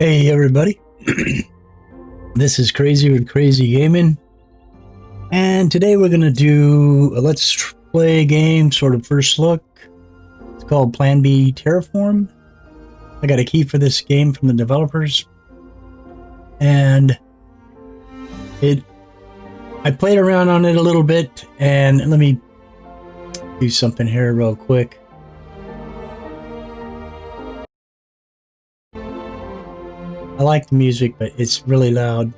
Hey everybody, this is Crazy with Crazy Gaming, and today we're gonna do a let's play game, sort of first look. It's called Plan B Terraform. I got a key for this game from the developers, and I played around on it a little bit, and let me do something here real quick. I like the music, but it's really loud.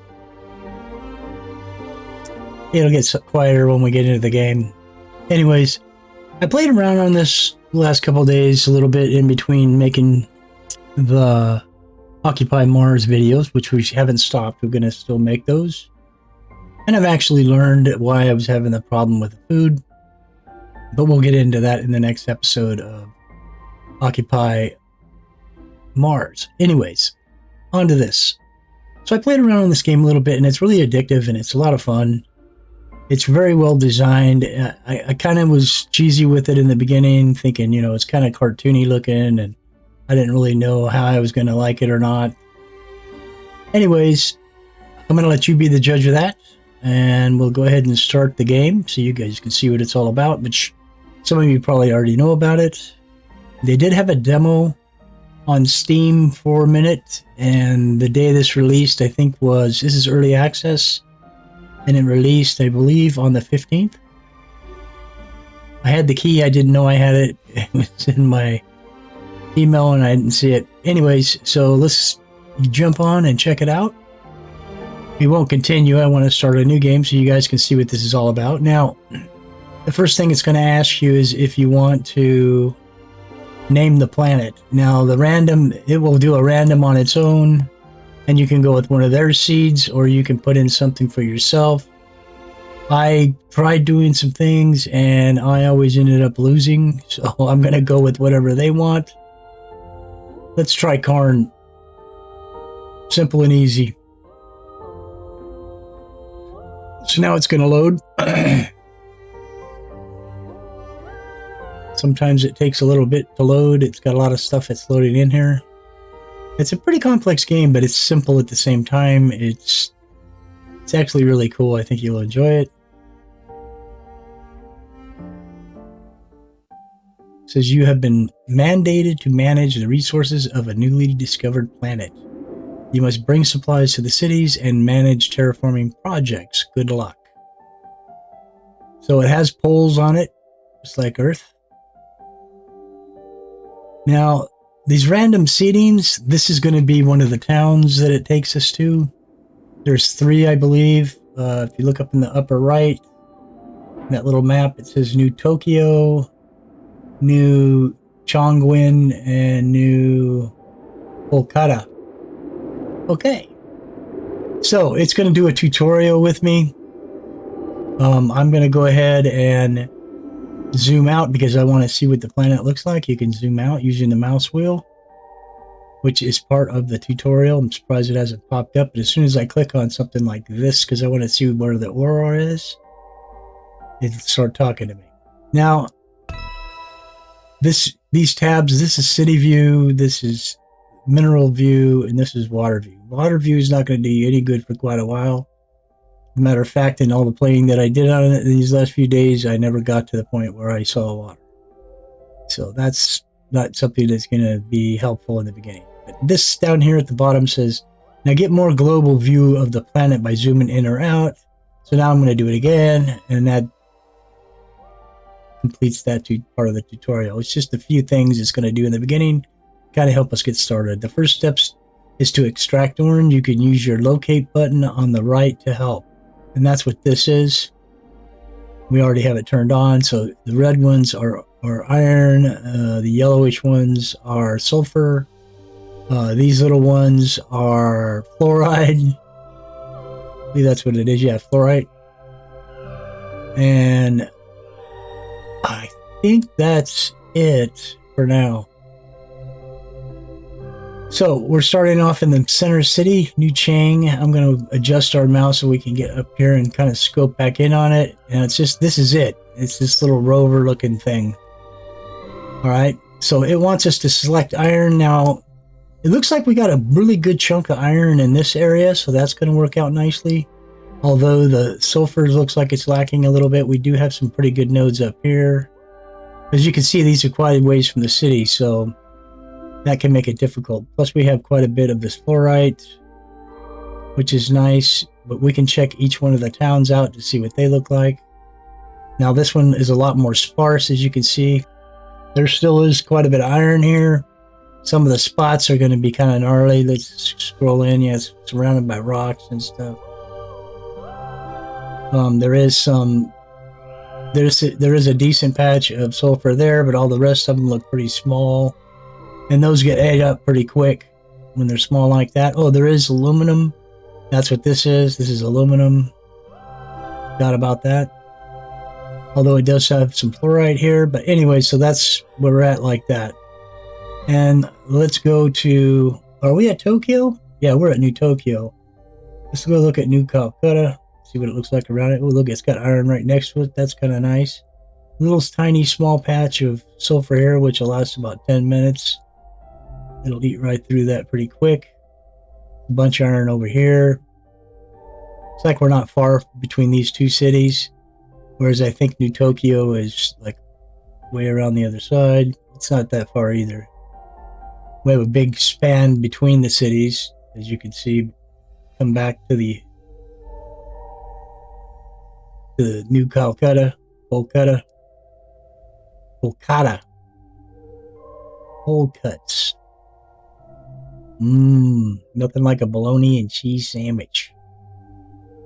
It'll get quieter when we get into the game. Anyways, I played around on this the last couple days a little bit in between making the Occupy Mars videos, which we haven't stopped. We're going to still make those. And I've actually learned why I was having the problem with the food. But we'll get into that in the next episode of Occupy Mars. Anyways, on to this. So I played around on this game a little bit, and it's really addictive, and it's a lot of fun. It's very well designed. I kind of was cheesy with it in the beginning, thinking, it's kind of cartoony looking, and I didn't really know how I was going to like it or not. Anyways, I'm going to let you be the judge of that, and we'll go ahead and start the game so you guys can see what it's all about, which some of you probably already know about it. They did have a demo on Steam for a minute, and the day this released, I think this is early access, and it released, I believe, on the 15th. I had the key. I didn't know I had it. It was in my email and I didn't see it. Anyways, so let's jump on and check it out. We won't continue. I want to start a new game so you guys can see what this is all about. Now, the first thing it's going to ask you is if you want to name the planet. Now, it will do a random on its own, and you can go with one of their seeds, or you can put in something for yourself. I tried doing some things, and I always ended up losing, so I'm going to go with whatever they want. Let's try Karn. Simple and easy. So now it's going to load. Sometimes it takes a little bit to load. It's got a lot of stuff that's loading in here. It's a pretty complex game, but it's simple at the same time. It's actually really cool. I think you'll enjoy it. It says you have been mandated to manage the resources of a newly discovered planet. You must bring supplies to the cities and manage terraforming projects. Good luck. So it has poles on it, just like Earth. Now, these random seedings, this is going to be one of the towns that it takes us to. There's 3, I believe. If you look up in the upper right, that little map, it says New Tokyo, New Chongqing, and New Kolkata. Okay. So, it's going to do a tutorial with me. I'm going to go ahead and zoom out because I want to see what the planet looks like. You can zoom out using the mouse wheel, which is part of the tutorial. I'm surprised it hasn't popped up, but as soon as I click on something like this, because I want to see where the aurora is, it'll start talking to me. Now, these tabs, this is city view, this is mineral view, and this is water view. Water view is not going to do you any good for quite a while. Matter of fact, in all the playing that I did on it these last few days, I never got to the point where I saw water. So that's not something that's going to be helpful in the beginning. But this down here at the bottom says, now get more global view of the planet by zooming in or out. So now I'm going to do it again, and that completes that part of the tutorial. It's just a few things it's going to do in the beginning, kind of help us get started. The first steps is to extract orange. You can use your locate button on the right to help. And that's what this is. We already have it turned on. So the red ones are iron. The yellowish ones are sulfur. These little ones are fluoride. I believe that's what it is. Yeah, fluorite. And I think that's it for now. So we're starting off in the center city, New Chang. I'm going to adjust our mouse so we can get up here and kind of scope back in on it. And it's just, this is it. It's this little rover looking thing. All right. So it wants us to select iron. Now, It looks like we got a really good chunk of iron in this area, so that's going to work out nicely. Although the sulfur looks like it's lacking a little bit, we do have some pretty good nodes up here. As you can see, these are quite a ways from the city, so that can make it difficult. Plus, we have quite a bit of this fluorite, which is nice, but we can check each one of the towns out to see what they look like. Now, this one is a lot more sparse, as you can see. There still is quite a bit of iron here. Some of the spots are going to be kind of gnarly. Let's scroll in. Yeah, it's surrounded by rocks and stuff. There is a decent patch of sulfur there, but all the rest of them look pretty small. And those get ate up pretty quick when they're small like that. Oh, there is aluminum. That's what this is. This is aluminum. Forgot about that. Although it does have some fluorite here. But anyway, so that's where we're at like that. And let's go to... Are we at Tokyo? Yeah, we're at New Tokyo. Let's go look at New Calcutta. See what it looks like around it. Oh, look, it's got iron right next to it. That's kind of nice. A little tiny small patch of sulfur here, which will last about 10 minutes. It'll eat right through that pretty quick. A bunch of iron over here. It's like we're not far between these two cities. Whereas I think New Tokyo is like way around the other side. It's not that far either. We have a big span between the cities, as you can see. Come back to the New Calcutta, Kolkata. Cold cuts. Nothing like a bologna and cheese sandwich.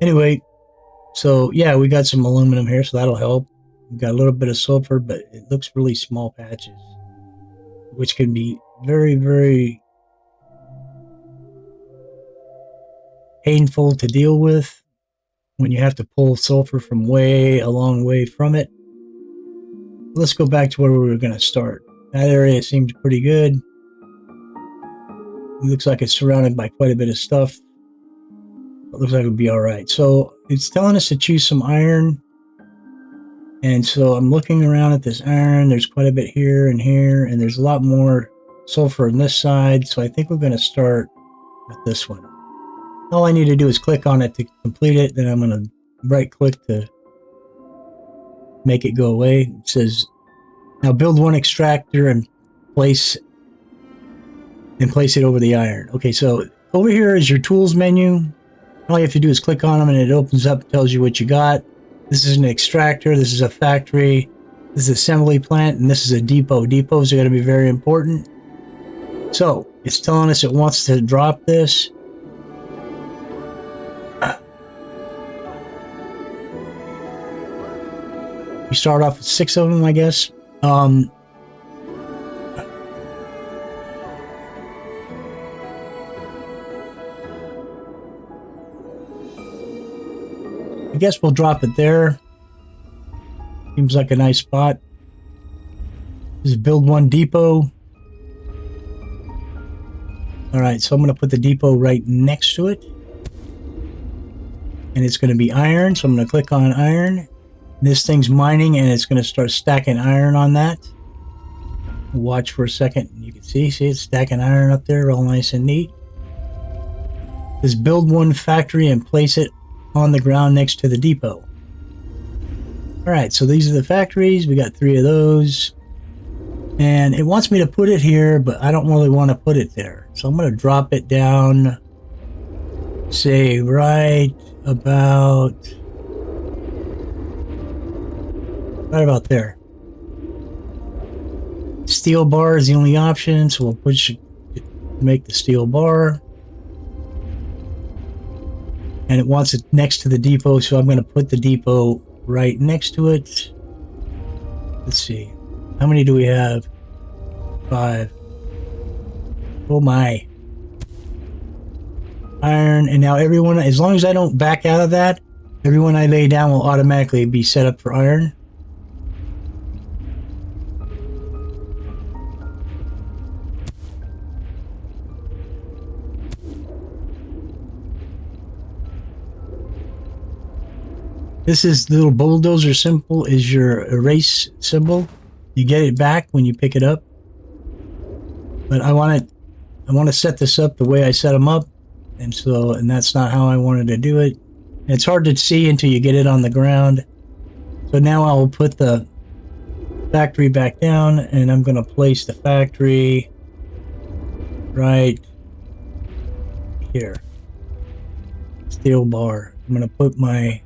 Anyway, so yeah, we got some aluminum here, so that'll help. We got a little bit of sulfur, but it looks really small patches, which can be very, very painful to deal with when you have to pull sulfur from a long way from it. Let's go back to where we were going to start. That area seems pretty good. It looks like it's surrounded by quite a bit of stuff. It looks like it would be all right. So it's telling us to choose some iron. And so I'm looking around at this iron. There's quite a bit here, and there's a lot more sulfur on this side. So I think we're going to start with this one. All I need to do is click on it to complete it. Then I'm going to right click to make it go away. It says, now build one extractor and place it over the iron. Okay, so over here is your tools menu. All you have to do is click on them and it opens up, tells you what you got. This is an extractor, this is a factory, this is an assembly plant, and this is a depot. Depots are going to be very important. So it's telling us it wants to drop this. We start off with 6 of them, I guess. I guess we'll drop it there. Seems like a nice spot. Just build one depot. Alright, so I'm going to put the depot right next to it. And it's going to be iron, so I'm going to click on iron. This thing's mining and it's going to start stacking iron on that. Watch for a second. You can see it's stacking iron up there, all nice and neat. Just build one factory and place it on the ground next to the depot. Alright, so these are the factories. We got 3 of those. And it wants me to put it here, but I don't really want to put it there. So I'm going to drop it down, say right about there. Steel bar is the only option, so we'll push it to make the steel bar. And it wants it next to the depot, so I'm going to put the depot right next to it. Let's see. How many do we have? 5. Oh my. Iron. And now everyone, as long as I don't back out of that, everyone I lay down will automatically be set up for iron. This is the little bulldozer symbol is your erase symbol. You get it back when you pick it up. But I want it I want to set this up the way I set them up, and that's not how I wanted to do it. It's hard to see until you get it on the ground. So now I will put the factory back down, and I'm going to place the factory right here. Steel bar. I'm going to put my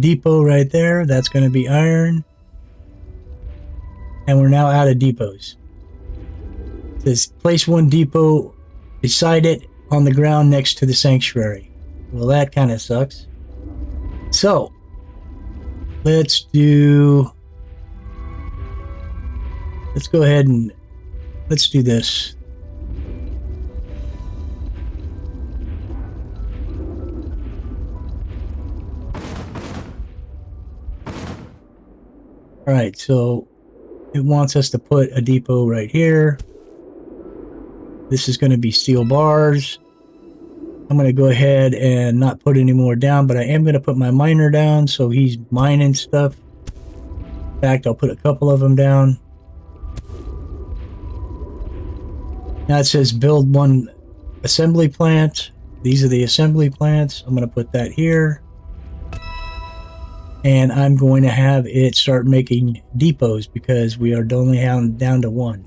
depot right there. That's going to be iron. And we're now out of depots. It says place one depot beside it on the ground next to the sanctuary. Well, that kind of sucks. So let's go ahead and let's do this. All right, so it wants us to put a depot right here. This is going to be steel bars. I'm going to go ahead and not put any more down, but I am going to put my miner down so he's mining stuff. In fact, I'll put a couple of them down. Now it says build one assembly plant. These are the assembly plants. I'm going to put that here. And I'm going to have it start making depots because we are only down to one.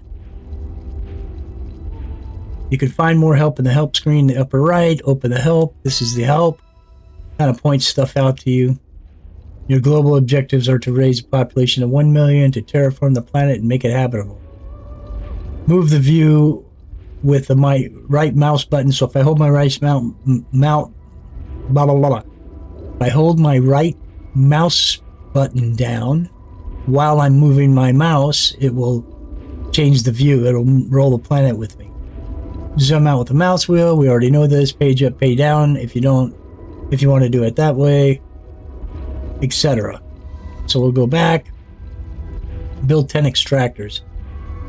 You can find more help in the help screen, the upper right. Open the help. This is the help. Kind of points stuff out to you. Your global objectives are to raise the population of 1 million, to terraform the planet and make it habitable. Move the view with my right mouse button. So if I hold my right blah, blah, blah. If I hold my right mouse button down while I'm moving my mouse, it will change the view. It'll roll the planet with me. Zoom out with the mouse wheel. We already know this. Page up, page down. If you want to do it that way, etc. So we'll go back. Build 10 extractors.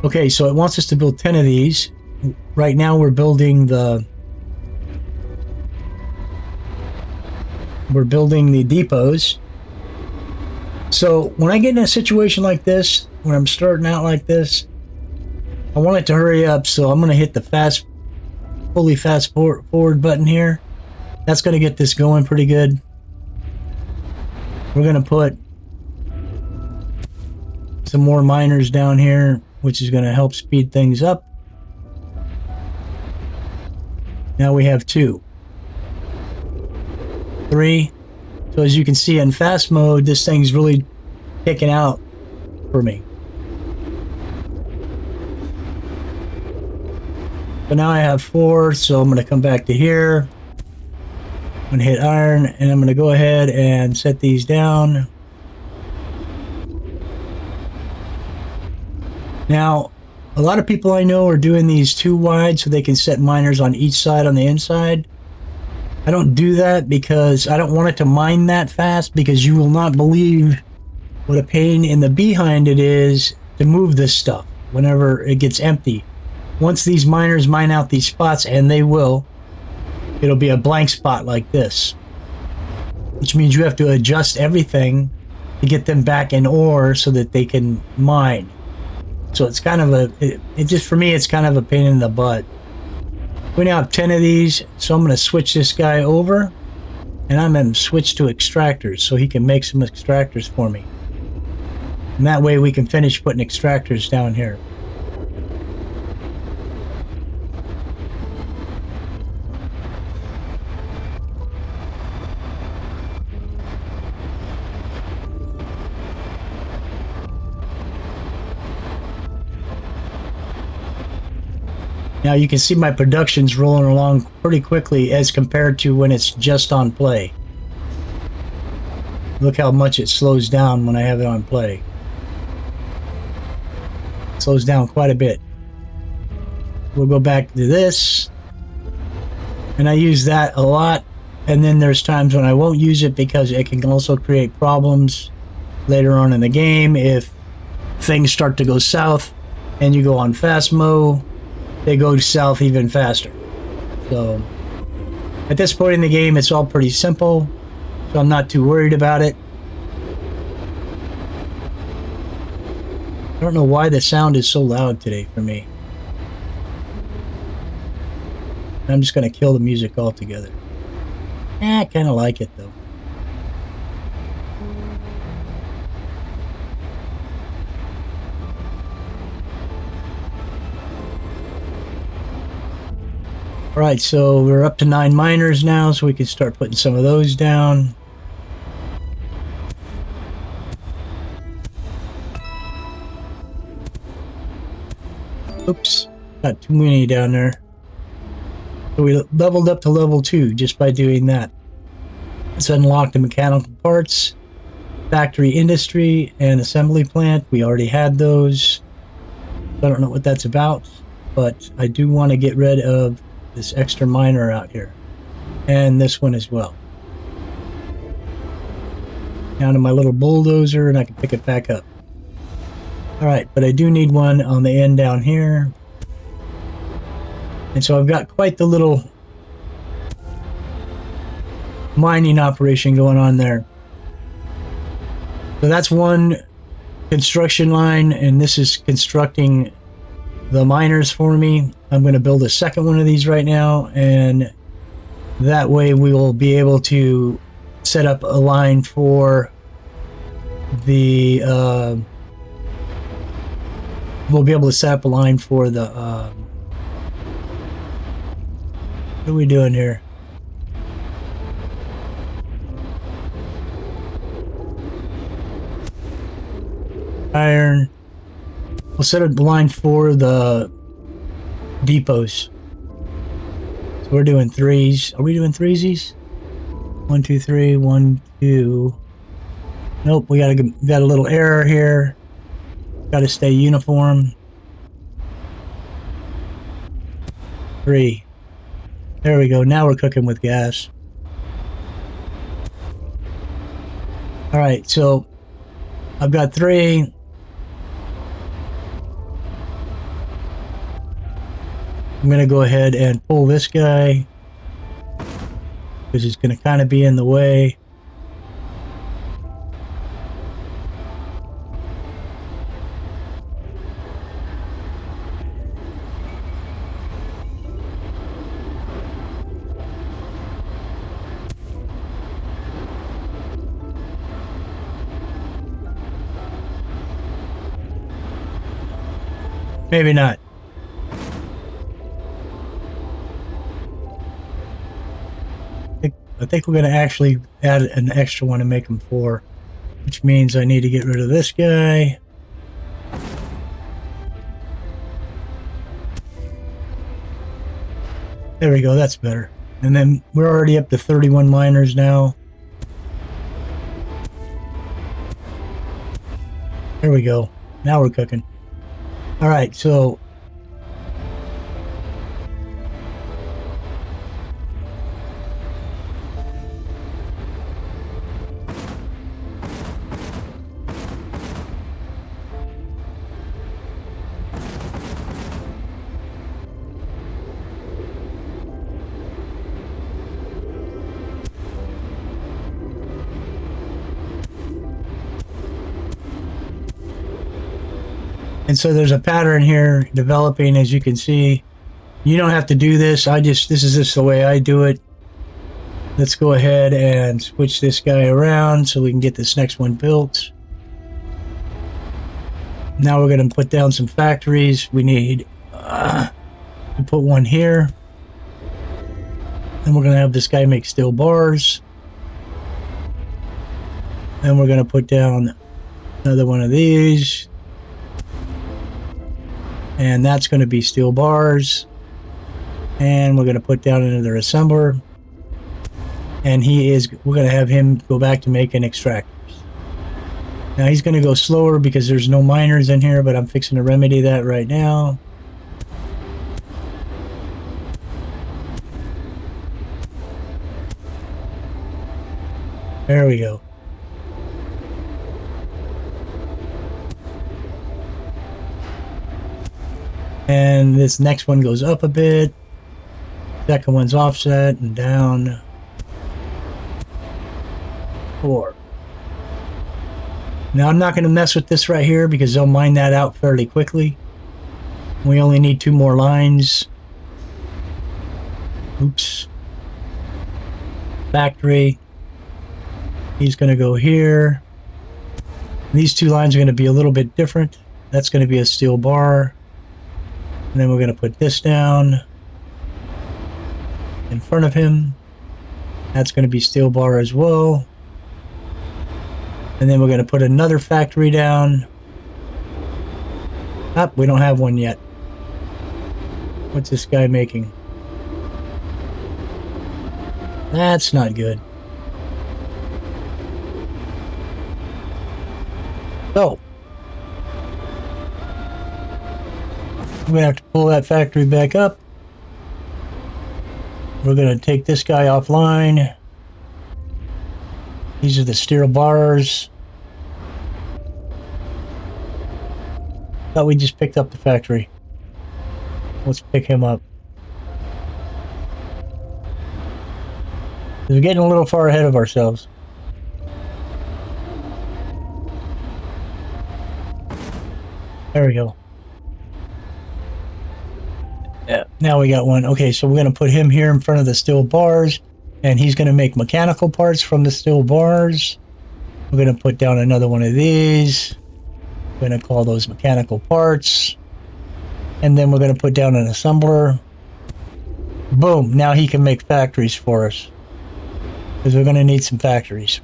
Okay, so it wants us to build 10 of these. Right now we're building the depots. So when I get in a situation like this, when I'm starting out like this, I want it to hurry up, so I'm going to hit the fully fast forward button here. That's going to get this going pretty good. We're going to put some more miners down here, which is going to help speed things up. Now we have 2. 3. So as you can see in fast mode, this thing's really kicking out for me. But now I have 4, so I'm going to come back to here. I'm going to hit iron, and I'm going to go ahead and set these down. Now, a lot of people I know are doing these 2 wide so they can set miners on each side on the inside. I don't do that because I don't want it to mine that fast, because you will not believe what a pain in the behind it is to move this stuff whenever it gets empty. Once these miners mine out these spots, and they will, it'll be a blank spot like this, which means you have to adjust everything to get them back in ore so that they can mine. So it's kind of for me, it's kind of a pain in the butt. We now have 10 of these, so I'm going to switch this guy over, and I'm going to switch to extractors so he can make some extractors for me. And that way we can finish putting extractors down here. Now you can see my production's rolling along pretty quickly as compared to when it's just on play. Look how much it slows down when I have it on play. It slows down quite a bit. We'll go back to this. And I use that a lot. And then there's times when I won't use it because it can also create problems later on in the game. If things start to go south and you go on fast mode, they go south even faster. So at this point in the game, it's all pretty simple, so I'm not too worried about it. I don't know why the sound is so loud today for me. I'm just going to kill the music altogether. I kind of like it though. All right, so we're up to 9 miners now, so we can start putting some of those down. Oops, got too many down there. So we leveled up to level 2 just by doing that. Let's unlock the mechanical parts, factory industry, and assembly plant. We already had those. I don't know what that's about, but I do want to get rid of this extra miner out here. And this one as well. Down to my little bulldozer, and I can pick it back up. Alright, but I do need one on the end down here. And so I've got quite the little mining operation going on there. So that's one construction line, and this is constructing the miners for me. I'm going to build a second one of these right now, and that way we will be able to set up a line for the we'll be able to set up a line for the what are we doing here? Iron. We'll set up the line for the depots. So we're doing threes. Are we doing threesies? 1, 2, 3, 1, 2. Nope, we got a little error here. Got to stay uniform. 3. There we go. Now we're cooking with gas. All right, so I've got 3. I'm going to go ahead and pull this guy because it's going to kind of be in the way. Maybe not. I think we're going to actually add an extra one and make them 4, which means I need to get rid of this guy. There we go, that's better. And then we're already up to 31 miners now. There we go. Now we're cooking. All right, so and so there's a pattern here developing, as you can see. You don't have to do this. This is just the way I do it. Let's go ahead and switch this guy around so we can get this next one built. Now we're going to put down some factories. We need to put one here. And we're going to have this guy make steel bars. And we're going to put down another one of these. And that's going to be steel bars. And we're going to put down another assembler. And we're going to have him go back to making extractors. Now he's going to go slower because there's no miners in here, but I'm fixing to remedy that right now. There we go. And this next one goes up a bit. Second one's offset and down 4. Now I'm not going to mess with this right here because they'll mine that out fairly quickly. We only need 2 more lines. Oops. Factory. He's going to go here. These two lines are going to be a little bit different. That's going to be a steel bar. And then we're going to put this down in front of him. That's going to be steel bar as well. And then we're going to put another factory down. Ah, we don't have one yet. What's this guy making? That's not good. So, we're going to have to pull that factory back up. We're going to take this guy offline. These are the steel bars. Thought we just picked up the factory. Let's pick him up. We're getting a little far ahead of ourselves. There we go. Yeah, now we got one. Okay, so we're going to put him here in front of the steel bars, and he's going to make mechanical parts from the steel bars. We're going to put down another one of these. We're going to call those mechanical parts. And then we're going to put down an assembler. Boom, now he can make factories for us. Because we're going to need some factories.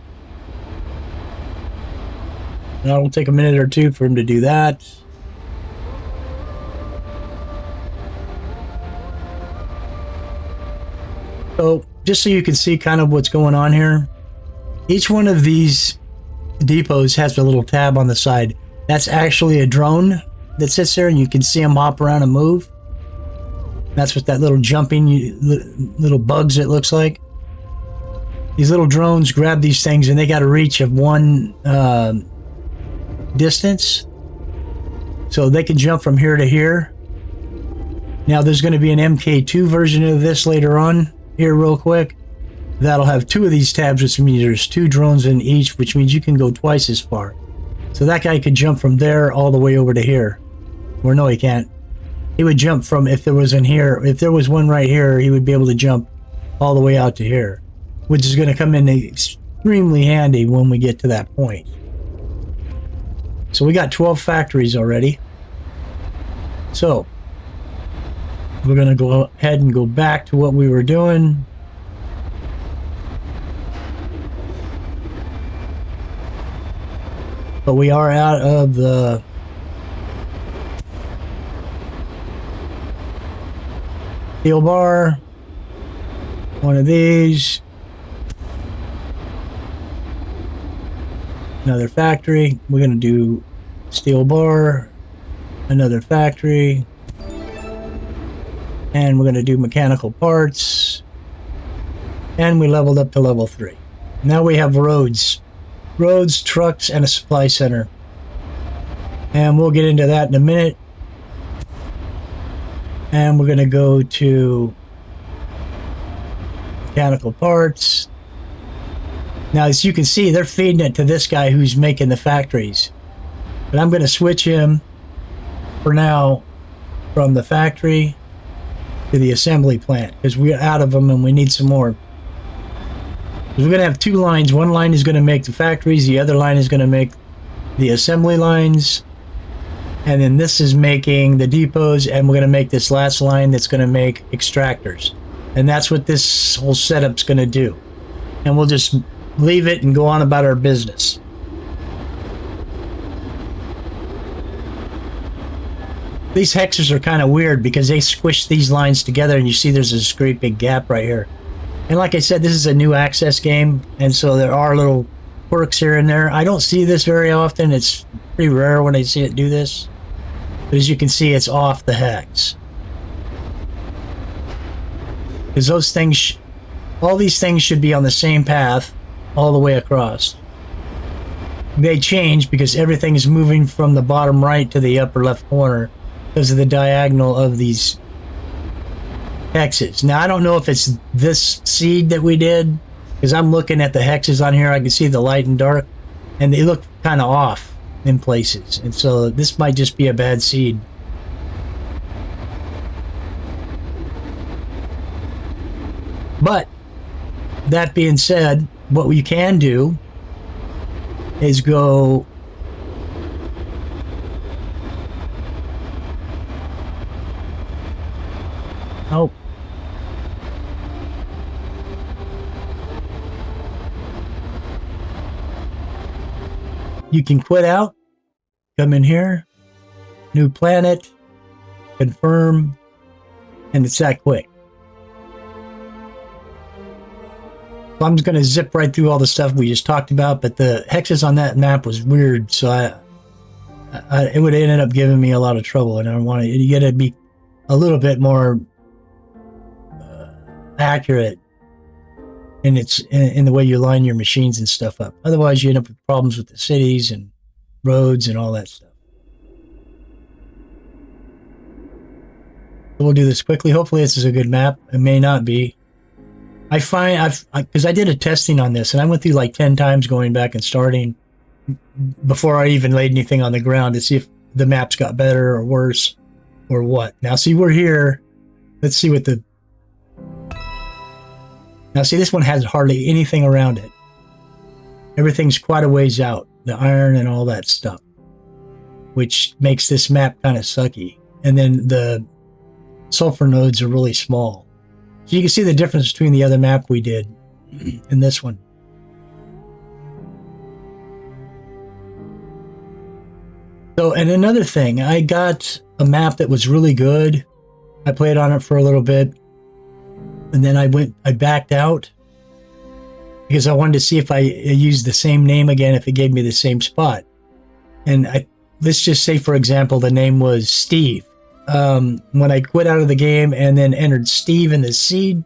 Now it'll take a minute or two for him to do that. So, just so you can see kind of what's going on here, each one of these depots has a little tab on the side. That's actually a drone that sits there, and you can see them hop around and move. That's what that little jumping little bugs it looks like. These little drones grab these things, and they got a reach of one distance, so they can jump from here to here. Now there's going to be an MK2 version of this later on here real quick. That'll have two of these tabs, which means there's two drones in each, which means you can go twice as far. So that guy could jump from there all the way over to here. Or no, he can't. He would jump from, if there was in here, if there was one right here, he would be able to jump all the way out to here, which is going to come in extremely handy when we get to that point. So we got 12 factories already. So we're going to go ahead and go back to what we were doing. But we are out of the steel bar. One of these. Another factory. We're going to do steel bar. Another factory. And we're going to do mechanical parts. And we leveled up to level 3. Now we have roads. Roads, trucks, and a supply center. And we'll get into that in a minute. And we're going to go to mechanical parts. Now, as you can see, they're feeding it to this guy who's making the factories. But I'm going to switch him for now from the factory to the assembly plant, because we're out of them and we need some more. We're going to have two lines. One line is going to make the factories, the other line is going to make the assembly lines, and then this is making the depots, and we're going to make this last line that's going to make extractors. And that's what this whole setup's going to do. And we'll just leave it and go on about our business. These hexes are kind of weird because they squish these lines together, and you see there's this great big gap right here. And like I said, this is a new access game, and so there are little quirks here and there. I don't see this very often. It's pretty rare when I see it do this. But as you can see, it's off the hex. Because those things, all these things should be on the same path all the way across. They change because everything is moving from the bottom right to the upper left corner because of the diagonal of these hexes. Now, I don't know if it's this seed that we did, because I'm looking at the hexes on here. I can see the light and dark, and they look kind of off in places. And so this might just be a bad seed. But that being said, what we can do is go oh, you can quit out, come in here, new planet, confirm, and it's that quick. So I'm just going to zip right through all the stuff we just talked about, but the hexes on that map was weird, so it would have ended up giving me a lot of trouble, and I want to. You got to be a little bit more accurate in the way you line your machines and stuff up. Otherwise, you end up with problems with the cities and roads and all that stuff. So we'll do this quickly. Hopefully, this is a good map. It may not be. I find because I did a testing on this, and I went through like 10 times going back and starting before I even laid anything on the ground to see if the maps got better or worse or what. Now, see, we're here. Let's see what the... Now, see, this one has hardly anything around it. Everything's quite a ways out. The iron and all that stuff, which makes this map kind of sucky. And then the sulfur nodes are really small. So you can see the difference between the other map we did and this one. So, and another thing, I got a map that was really good. I played on it for a little bit, and then I backed out because I wanted to see if I used the same name again, if it gave me the same spot. And let's just say, for example, the name was Steve. When I quit out of the game and then entered Steve in the seed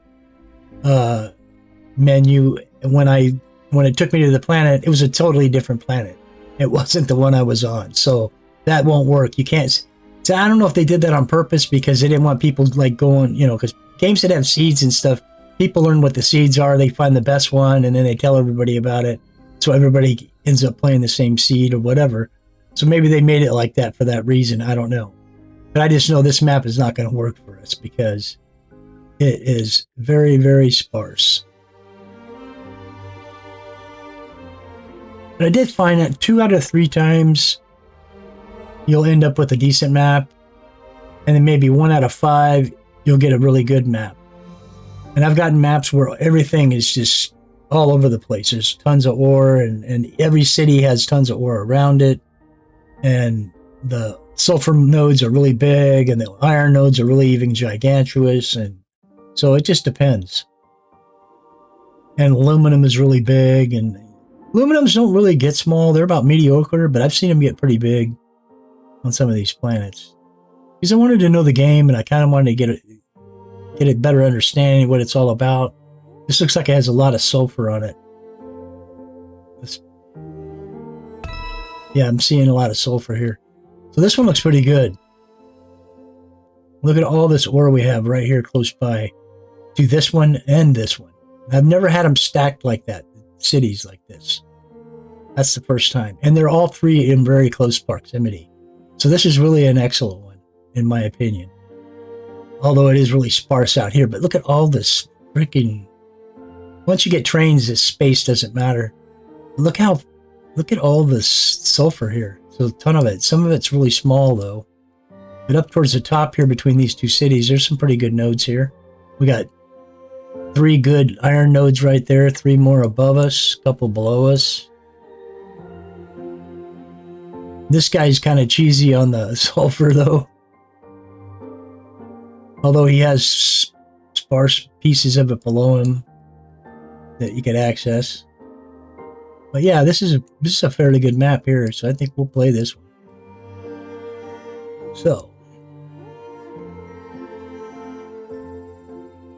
menu, when it took me to the planet, it was a totally different planet. It wasn't the one I was on, so that won't work. You can't. So I don't know if they did that on purpose because they didn't want people like going, because games that have seeds and stuff, people learn what the seeds are. They find the best one and then they tell everybody about it. So everybody ends up playing the same seed or whatever. So maybe they made it like that for that reason. I don't know. But I just know this map is not going to work for us because it is very, very sparse. But I did find that 2 out of 3 times you'll end up with a decent map. And then maybe 1 out of 5, you'll get a really good map. And I've gotten maps where everything is just all over the place. There's tons of ore and every city has tons of ore around it. And the sulfur nodes are really big and the iron nodes are really even gigantuous, and so it just depends. And aluminum is really big, and aluminums don't really get small. They're about mediocre, but I've seen them get pretty big on some of these planets because I wanted to know the game and I kind of wanted to get a better understanding of what it's all about. This looks like it has a lot of sulfur on it. Yeah, I'm seeing a lot of sulfur here. So this one looks pretty good. Look at all this ore we have right here close by to this one and this one. I've never had them stacked like that, cities like this. That's the first time. And they're all 3 in very close proximity. So this is really an excellent one, in my opinion. Although it is really sparse out here. But look at all this freaking... Once you get trains, this space doesn't matter. Look at all this sulfur here. So a ton of it. Some of it's really small though. But up towards the top here between these 2 cities, there's some pretty good nodes here. We got 3 good iron nodes right there, 3 more above us, a couple below us. This guy's kind of cheesy on the sulfur though. Although he has sparse pieces of it below him that you could access. But yeah, this is a fairly good map here, so I think we'll play this one. So,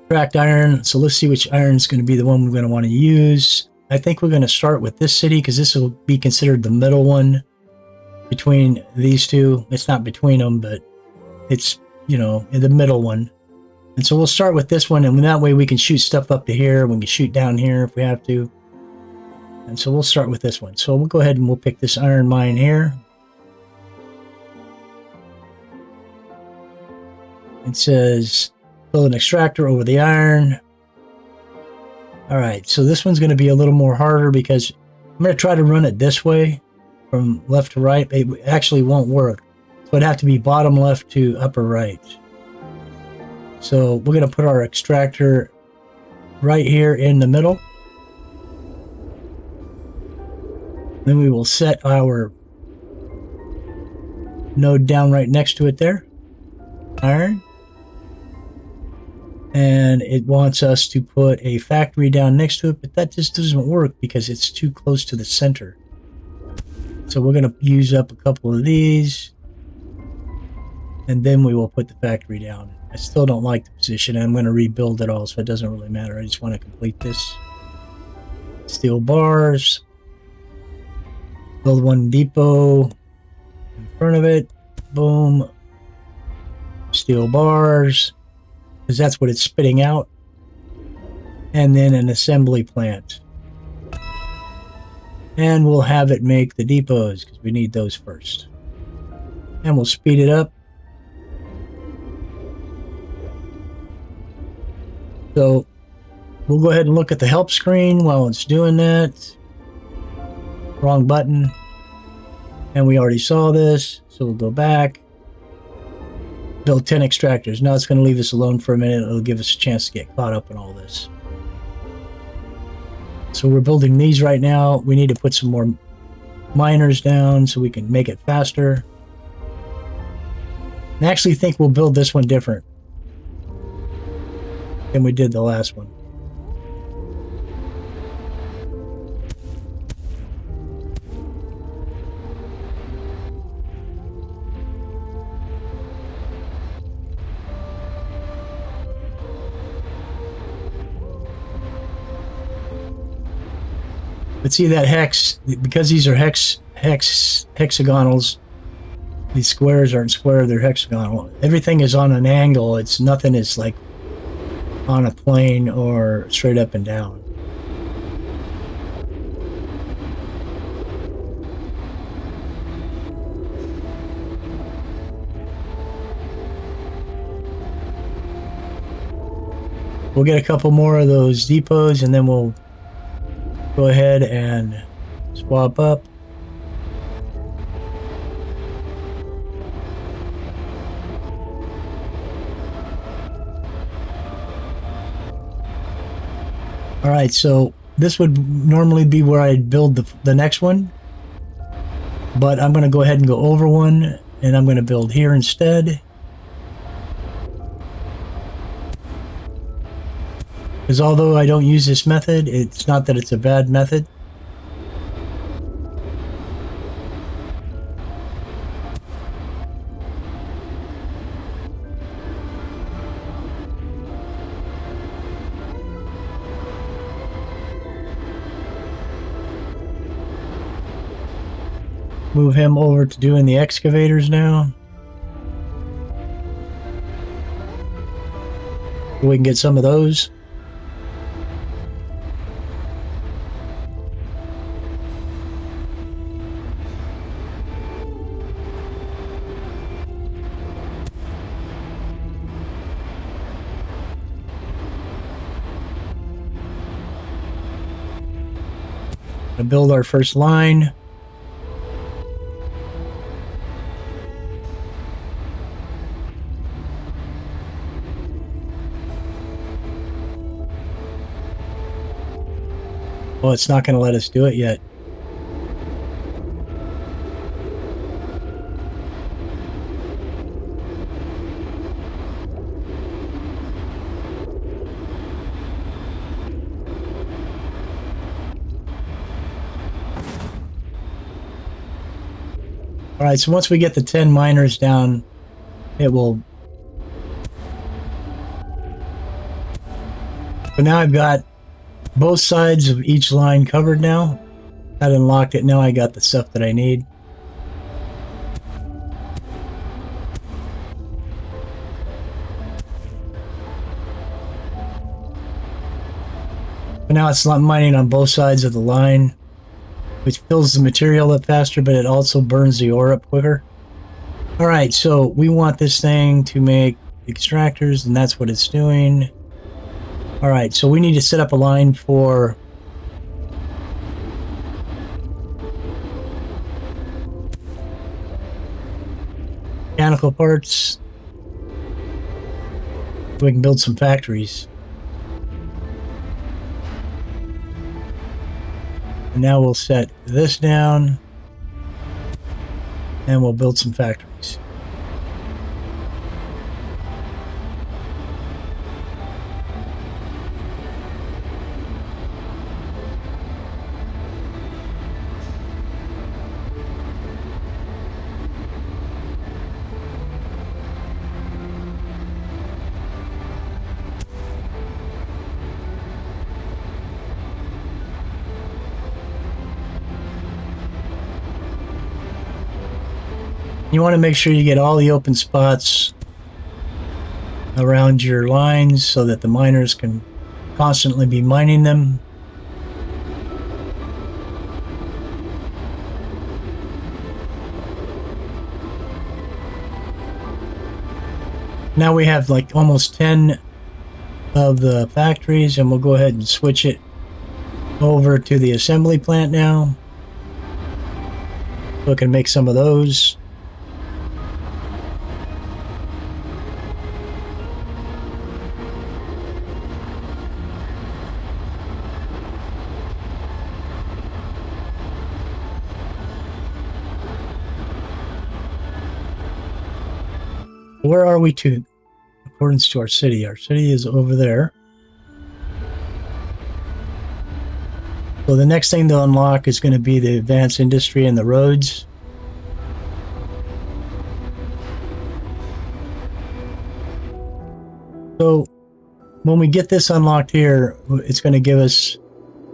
cracked iron. So let's see which iron is going to be the one we're going to want to use. I think we're going to start with this city because this will be considered the middle one between these 2. It's not between them, but it's, in the middle one. And so we'll start with this one, and that way we can shoot stuff up to here. We can shoot down here if we have to. And so we'll start with this one. So we'll go ahead and we'll pick this iron mine here. It says build an extractor over the iron. All right, so this one's going to be a little more harder because I'm going to try to run it this way from left to right. It actually won't work. So it'd have to be bottom left to upper right. So we're going to put our extractor right here in the middle. Then we will set our node down right next to it there. Iron. And it wants us to put a factory down next to it, but that just doesn't work because it's too close to the center. So we're going to use up a couple of these, and then we will put the factory down. I still don't like the position, and I'm going to rebuild it all, so it doesn't really matter. I just want to complete this. Steel bars. Build one depot in front of it. Boom. Steel bars, because that's what it's spitting out. And then an assembly plant. And we'll have it make the depots, because we need those first. And we'll speed it up. So we'll go ahead and look at the help screen while it's doing that. Wrong button. And we already saw this, so we'll go back. Build 10 extractors. Now it's going to leave us alone for a minute. It'll give us a chance to get caught up in all this. So we're building these right now. We need to put some more miners down so we can make it faster. I actually think we'll build this one different than we did the last one. But see that hex, because these are hexagonals, these squares aren't square, they're hexagonal. Everything is on an angle. It's nothing is like on a plane or straight up and down. We'll get a couple more of those depots and then we'll go ahead and swap up. All right, so this would normally be where I'd build the next one, but I'm going to go ahead and go over one, and I'm going to build here instead. Because although I don't use this method, it's not that it's a bad method. Move him over to doing the excavators now. So we can get some of those. Build our first line. Well, it's not going to let us do it yet. All right, so once we get the 10 miners down, it will... So now I've got both sides of each line covered now. That unlocked it. Now I got the stuff that I need. But now it's not mining on both sides of the line, which fills the material up faster, but it also burns the ore up quicker. All right, so we want this thing to make extractors, and that's what it's doing. All right, so we need to set up a line for mechanical parts. We can build some factories. And now we'll set this down and we'll build some factories. You want to make sure you get all the open spots around your lines so that the miners can constantly be mining them. Now we have like almost 10 of the factories, and we'll go ahead and switch it over to the assembly plant now. So we can make some of those. Where are we to, accordance to our city? Our city is over there. So the next thing to unlock is going to be the advanced industry and the roads. So when we get this unlocked here, it's going to give us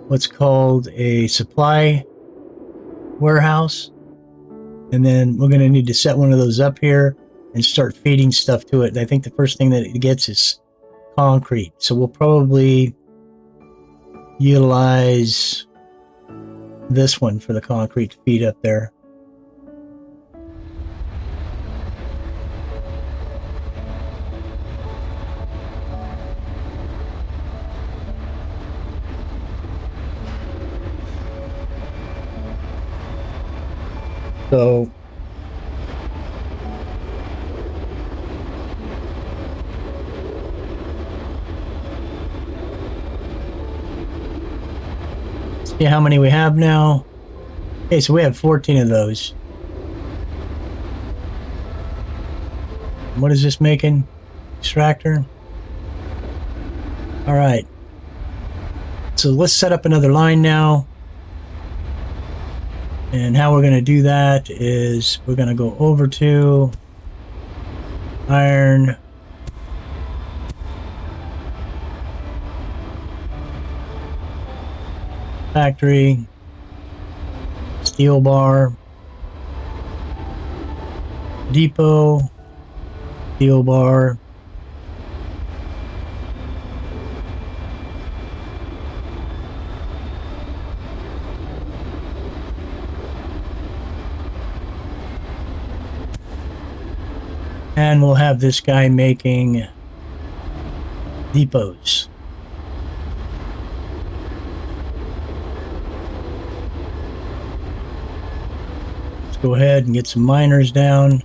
what's called a supply warehouse. And then we're going to need to set one of those up here and start feeding stuff to it. And I think the first thing that it gets is concrete. So we'll probably utilize this one for the concrete to feed up there. So see how many we have now. Okay, so we have 14 of those. What is this making? Extractor. All right. So let's set up another line now. And how we're going to do that is we're going to go over to iron. Factory. Steel bar. Depot. Steel bar. And we'll have this guy making depots. Let's go ahead and get some miners down.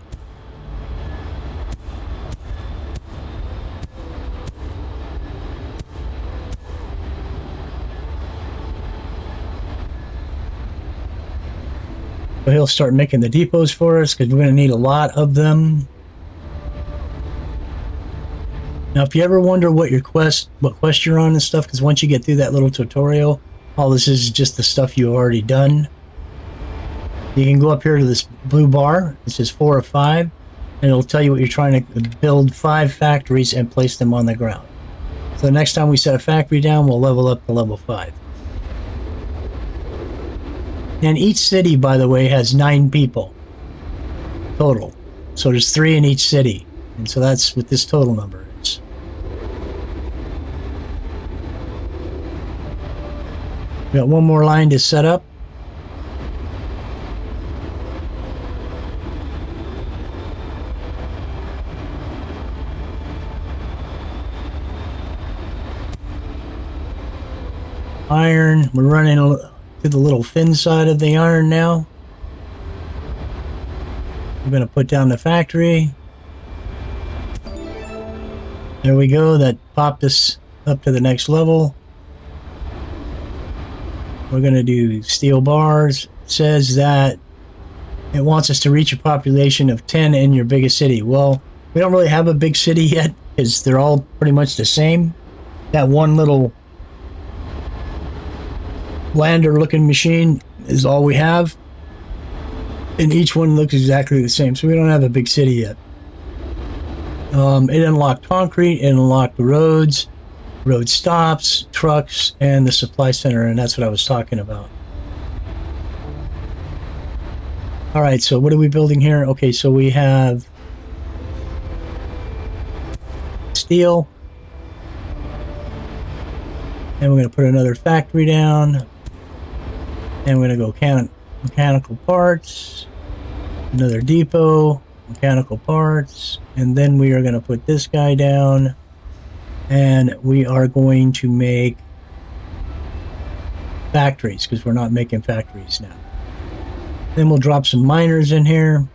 So he'll start making the depots for us because we're going to need a lot of them. Now, if you ever wonder what quest you're on and stuff, because once you get through that little tutorial, all this is just the stuff you've already done. You can go up here to this blue bar. It says 4 of 5, and it'll tell you what you're trying to build 5 factories and place them on the ground. So the next time we set a factory down, we'll level up to level 5. And each city, by the way, has 9 people total. So there's 3 in each city, and so that's what this total number is. We got one more line to set up. Iron. We're running to the little thin side of the iron now. We're going to put down the factory. There we go. That popped us up to the next level. We're going to do steel bars. It says that it wants us to reach a population of 10 in your biggest city. Well, we don't really have a big city yet because they're all pretty much the same. That one little lander looking machine is all we have. And each one looks exactly the same. So we don't have a big city yet. It unlocked concrete, it unlocked the roads, road stops, trucks, and the supply center, and that's what I was talking about. All right, so what are we building here? Okay, so we have steel, and we're going to put another factory down, and we're going to go count mechanical parts, another depot, mechanical parts, and then we are going to put this guy down, and we are going to make factories because we're not making factories now. Then we'll drop some miners in here.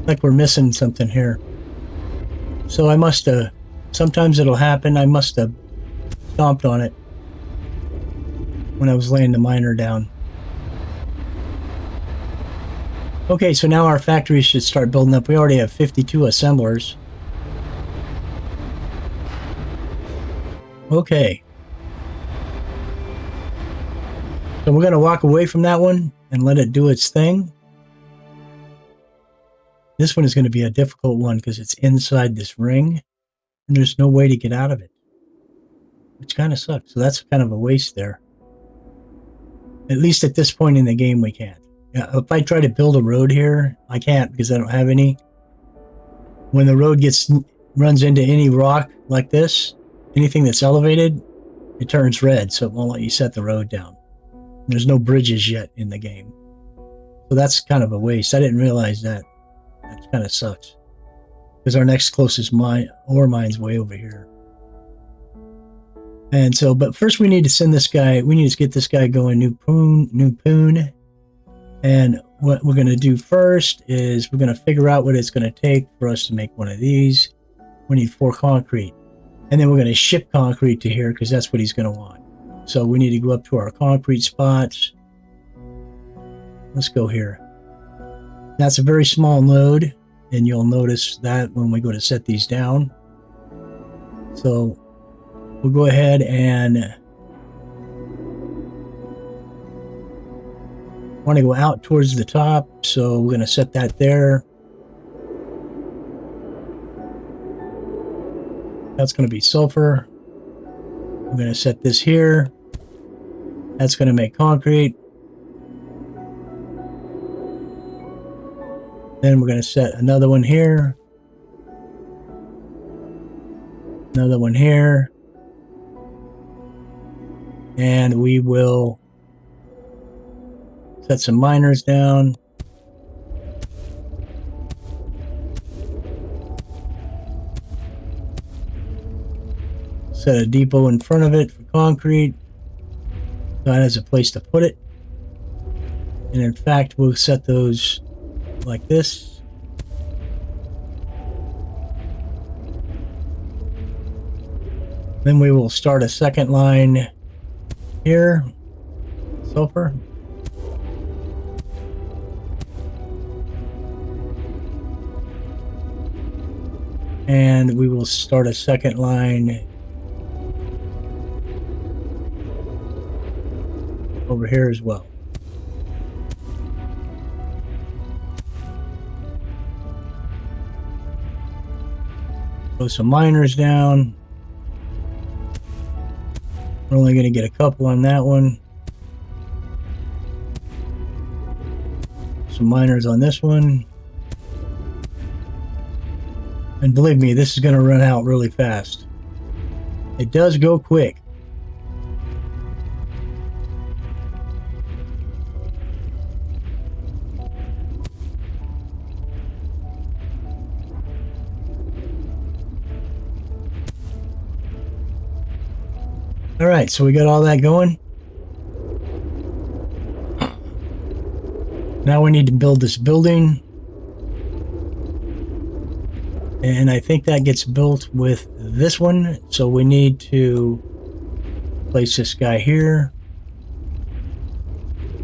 Like we're missing something here. So I must have, sometimes it'll happen, I must have stomped on it when I was laying the miner down. Okay, so now our factory should start building up. We already have 52 assemblers. Okay. So we're going to walk away from that one and let it do its thing. This one is going to be a difficult one because it's inside this ring and there's no way to get out of it, which kind of sucks. So that's kind of a waste there. At least at this point in the game, we can't. If I try to build a road here, I can't because I don't have any. When the road runs into any rock like this, anything that's elevated, it turns red, so it won't let you set the road down. There's no bridges yet in the game. So that's kind of a waste. I didn't realize that. That kind of sucks. Because our next closest ore mine's way over here. And so, but first we need to send this guy, we need to get this guy going, new poon. And what we're going to do first is we're going to figure out what it's going to take for us to make one of these. We need 4 concrete. And then we're going to ship concrete to here because that's what he's going to want. So we need to go up to our concrete spots. Let's go here. That's a very small node, and you'll notice that when we go to set these down. So we'll go ahead and want to go out towards the top, so we're going to set that there. That's going to be sulfur. We're going to set this here. That's going to make concrete. Then we're going to set another one here. Another one here. And we will set some miners down. Set a depot in front of it for concrete. That has a place to put it. And in fact, we'll set those like this. Then we will start a second line here. Sulfur. And we will start a second line over here as well. Throw some miners down. We're only going to get a couple on that one. Some miners on this one. And believe me, this is going to run out really fast. It does go quick. All right, so we got all that going. Now we need to build this building. And I think that gets built with this one. So we need to place this guy here.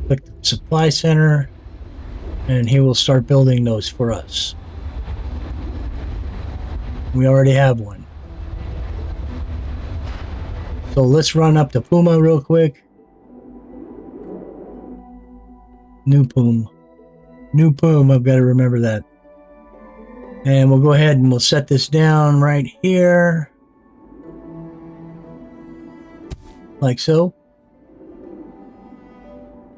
Click the supply center. And he will start building those for us. We already have one. So let's run up to Puma real quick. New Puma. New Puma, I've got to remember that. And we'll go ahead and we'll set this down right here. Like so.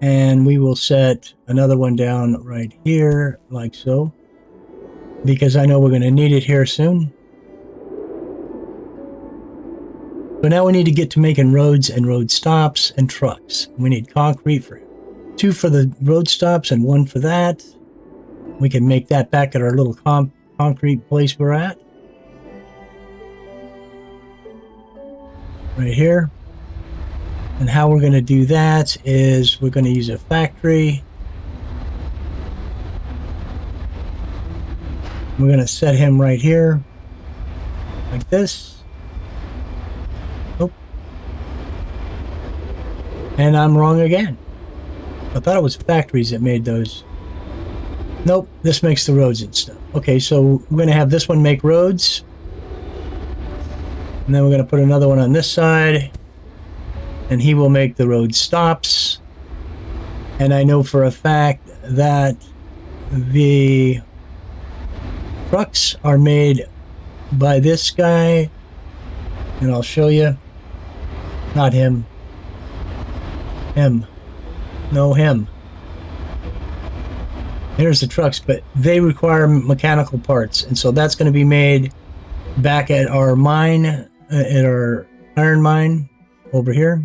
And we will set another one down right here, like so. Because I know we're going to need it here soon. So now we need to get to making roads and road stops and trucks. We need concrete for 2 for the road stops and 1 for that. We can make that back at our little concrete place we're at. Right here. And how we're going to do that is we're going to use a factory. We're going to set him right here. Like this. And I'm wrong again. I thought it was factories that made those. Nope, this makes the roads and stuff. Okay, so we're going to have this one make roads. And then we're going to put another one on this side. And he will make the road stops. And I know for a fact that the trucks are made by this guy. And I'll show you. Not him. Him. No, him. Here's the trucks, but they require mechanical parts. And so that's going to be made back at our mine, at our iron mine over here.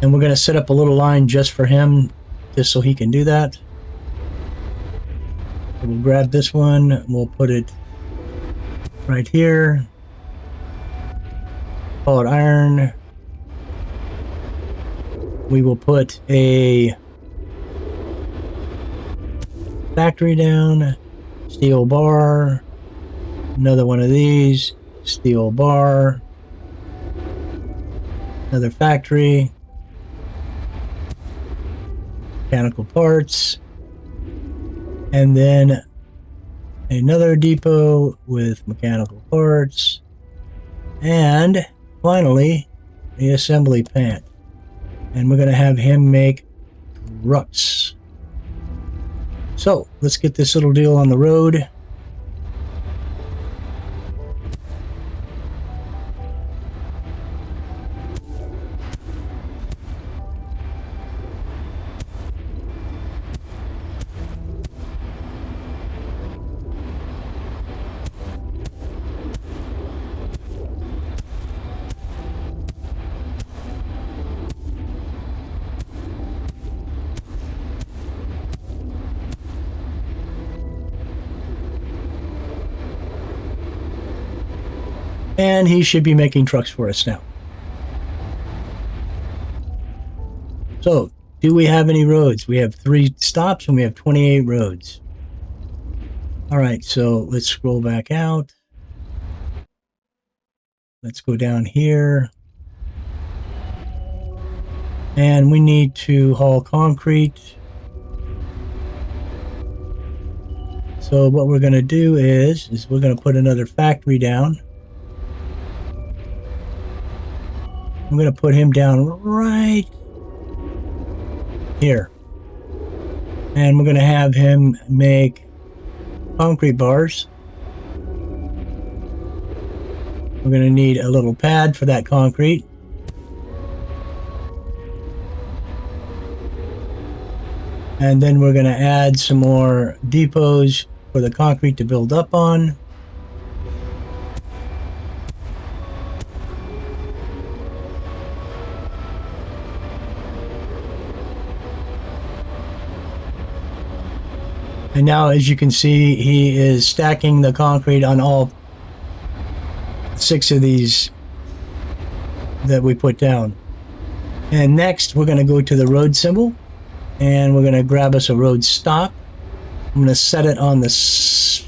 And we're going to set up a little line just for him, just so he can do that. So we'll grab this one, we'll put it right here. Call it iron. We will put a factory down, steel bar, another one of these, steel bar, another factory, mechanical parts, and then another depot with mechanical parts, and finally the assembly plant. And we're going to have him make trucks. So let's get this little deal on the road. And he should be making trucks for us now. So, do we have any roads? We have 3 stops and we have 28 roads. Alright, so let's scroll back out. Let's go down here. And we need to haul concrete. So what we're going to do is we're going to put another factory down. I'm going to put him down right here. And we're going to have him make concrete bars. We're going to need a little pad for that concrete. And then we're going to add some more depots for the concrete to build up on. And now, as you can see, he is stacking the concrete on all 6 of these that we put down. And next, we're going to go to the road symbol, and we're going to grab us a road stop. I'm going to set it on the...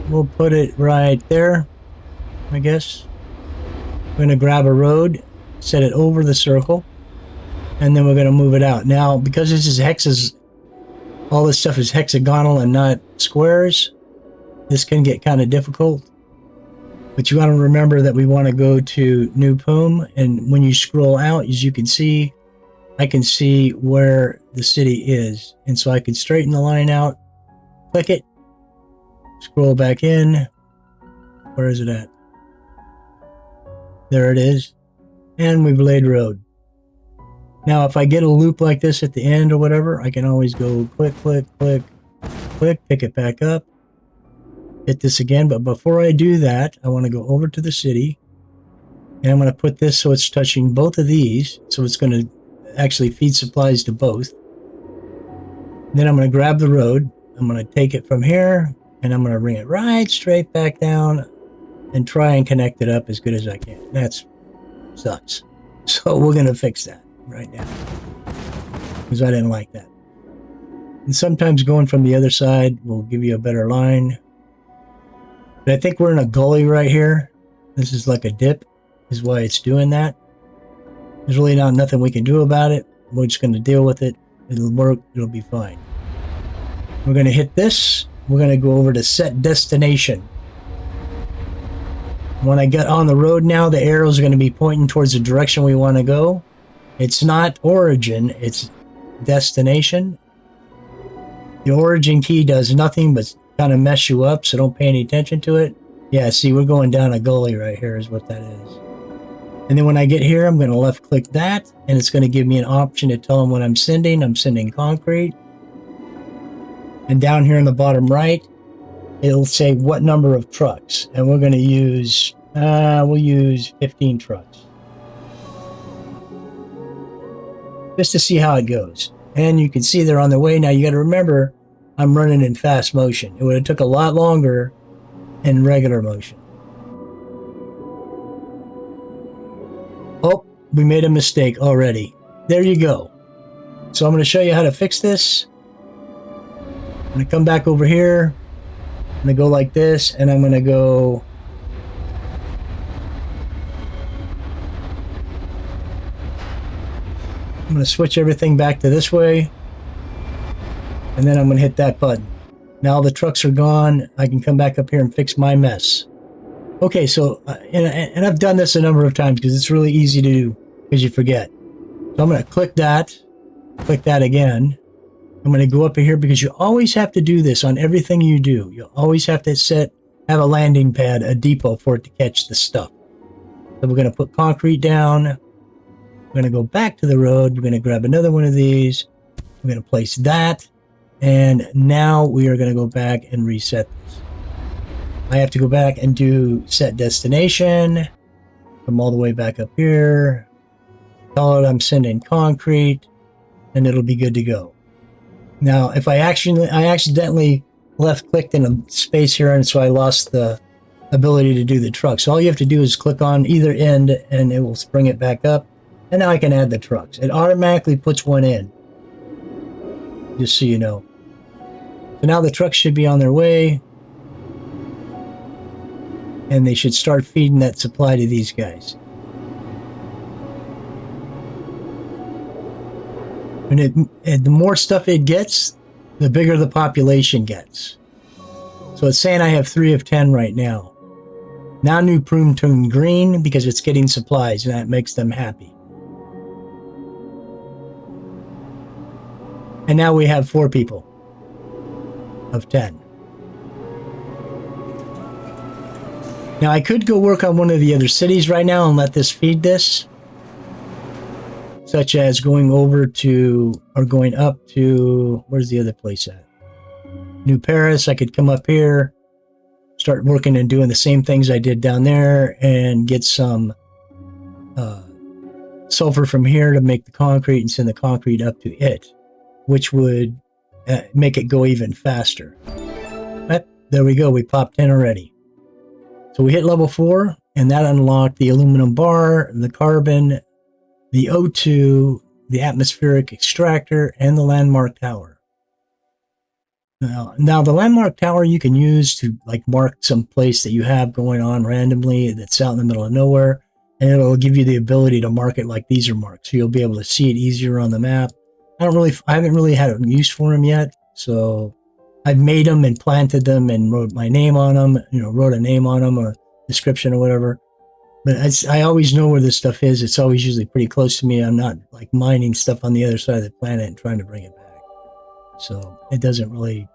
We'll put it right there, I guess. We're going to grab a road, set it over the circle, and then we're going to move it out. Now, because this is hexes, all this stuff is hexagonal and not squares, this can get kind of difficult. But you want to remember that we want to go to New Poom, and when you scroll out, as you can see, I can see where the city is. And so I can straighten the line out, click it, scroll back in. Where is it at? There it is. And we've laid road. Now, if I get a loop like this at the end or whatever, I can always go click, click, click, click, pick it back up, hit this again. But before I do that, I want to go over to the city, and I'm going to put this so it's touching both of these. So it's going to actually feed supplies to both. Then I'm going to grab the road. I'm going to take it from here, and I'm going to bring it right straight back down and try and connect it up as good as I can. That sucks. So we're going to fix that right now, because I didn't like that. And sometimes going from the other side will give you a better line. But I think we're in a gully right here. This is like a dip, is why it's doing that. There's really nothing we can do about it. We're just going to deal with it. It'll work. It'll be fine. We're going to hit this. We're going to go over to set destination. When I get on the road now, the arrows are going to be pointing towards the direction we want to go. It's not origin, it's destination. The origin key does nothing but kind of mess you up, so don't pay any attention to it. Yeah, see, we're going down a gully right here is what that is. And then when I get here, I'm going to left click that, and it's going to give me an option to tell them what I'm sending concrete. And down here in the bottom right, it'll say what number of trucks. And we're going to use, we'll use 15 trucks. Just to see how it goes. And you can see they're on their way. Now you got to remember, I'm running in fast motion. It would have took a lot longer in regular motion. Oh, we made a mistake already. There you go. So I'm going to show you how to fix this. I'm going to come back over here. I'm going to go like this, and I'm going to go... I'm going to switch everything back to this way, and then I'm going to hit that button. Now all the trucks are gone. I can come back up here and fix my mess. Okay, so, and I've done this a number of times because it's really easy to do because you forget. So I'm going to click that again. I'm going to go up here because you always have to do this on everything you do. You always have to have a landing pad, a depot for it to catch the stuff. So we're going to put concrete down. We're going to go back to the road. We're going to grab another one of these. We're going to place that. And now we are going to go back and reset this. I have to go back and do set destination. Come all the way back up here. Tell it I'm sending concrete, and it'll be good to go. Now, if I accidentally left-clicked in a space here, and so I lost the ability to do the truck. So all you have to do is click on either end, and it will bring it back up. And now I can add the trucks. It automatically puts one in, just so you know. So now the trucks should be on their way, and they should start feeding that supply to these guys. And the more stuff it gets, the bigger the population gets. So it's saying I have 3 of 10 right now. Now New Poom turned green because it's getting supplies, and that makes them happy. And now we have 4 people of 10. Now I could go work on one of the other cities right now and let this feed this. Such as going over to, or going up to, where's the other place at? New Paris. I could come up here, start working and doing the same things I did down there, and get some sulfur from here to make the concrete and send the concrete up to it, which would make it go even faster. But there we go. We popped 10 already. So we hit level 4, and that unlocked the aluminum bar, the carbon, the O2, the atmospheric extractor, and the landmark tower. Now the landmark tower you can use to like mark some place that you have going on randomly that's out in the middle of nowhere, and it'll give you the ability to mark it like these are marked, so you'll be able to see it easier on the map. I haven't really had a use for them yet, so I've made them and planted them and wrote my name on them, wrote a name on them or description or whatever. But I always know where this stuff is. It's always usually pretty close to me. I'm not like mining stuff on the other side of the planet and trying to bring it back. So it doesn't really.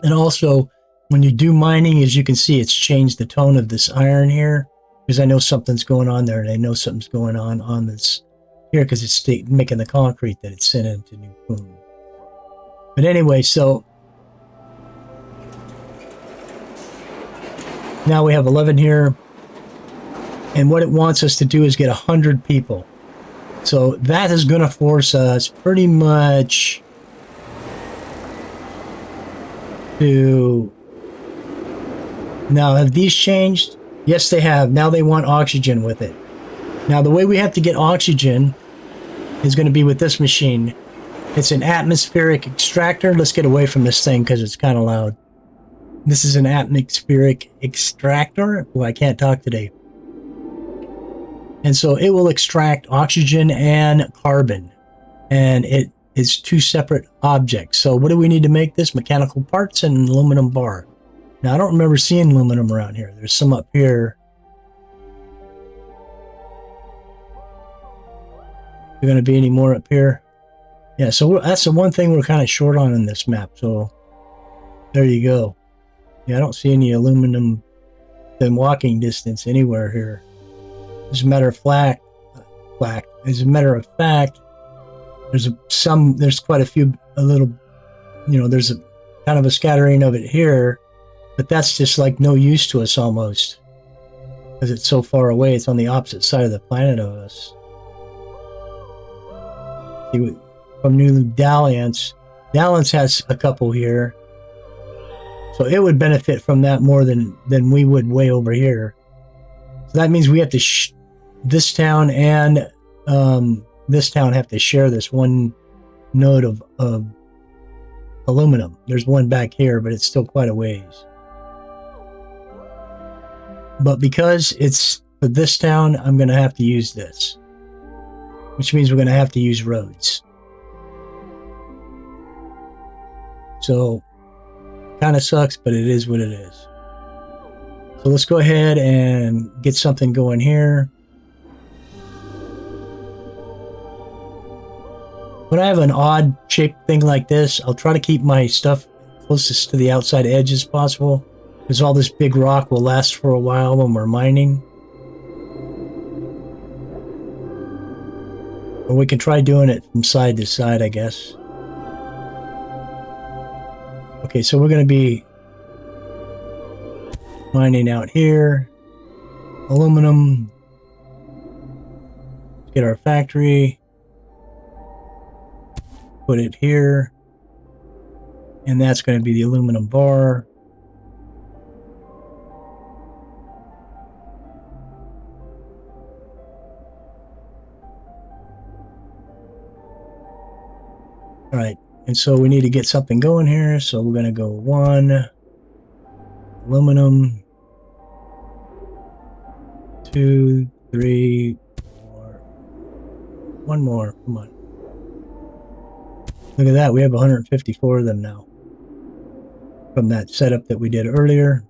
And also, when you do mining, as you can see, it's changed the tone of this iron here, because I know something's going on there, and I know something's going on this here because it's making the concrete that it's sent into New Poon. But anyway, so now we have 11 here, and what it wants us to do is get 100 people. So that is going to force us pretty much to... Now, have these changed? Yes, they have. Now they want oxygen with it. Now, the way we have to get oxygen is going to be with this machine. It's an atmospheric extractor. Let's get away from this thing because it's kind of loud. This is an atmospheric extractor. Oh, I can't talk today. And so it will extract oxygen and carbon. And it is two separate objects. So what do we need to make this? Mechanical parts and an aluminum bar. Now, I don't remember seeing aluminum around here. There's some up here. Is there going to be any more up here? Yeah, so that's the one thing we're kind of short on in this map. So there you go. Yeah, I don't see any aluminum in walking distance anywhere here. As a matter of fact, there's quite a few, there's a kind of a scattering of it here, but that's just like no use to us almost, because it's so far away. It's on the opposite side of the planet of us. See, from New Dalliance has a couple here, so it would benefit from that more than we would way over here. So that means we have to this town and this town have to share this one node of aluminum. There's one back here, but it's still quite a ways. But because it's for this town, I'm going to have to use this, which means we're going to have to use roads. So kind of sucks, but it is what it is. So let's go ahead and get something going here. When I have an odd shaped thing like this, I'll try to keep my stuff closest to the outside edge as possible, because all this big rock will last for a while when we're mining. Or we can try doing it from side to side, I guess. Okay, so we're going to be mining out here. Aluminum. Get our factory. Put it here, and that's going to be the aluminum bar. All right, and so we need to get something going here, so we're going to go 1 aluminum, 2, 3, 4, 1 more, come on. Look at that, we have 154 of them now from that setup that we did earlier.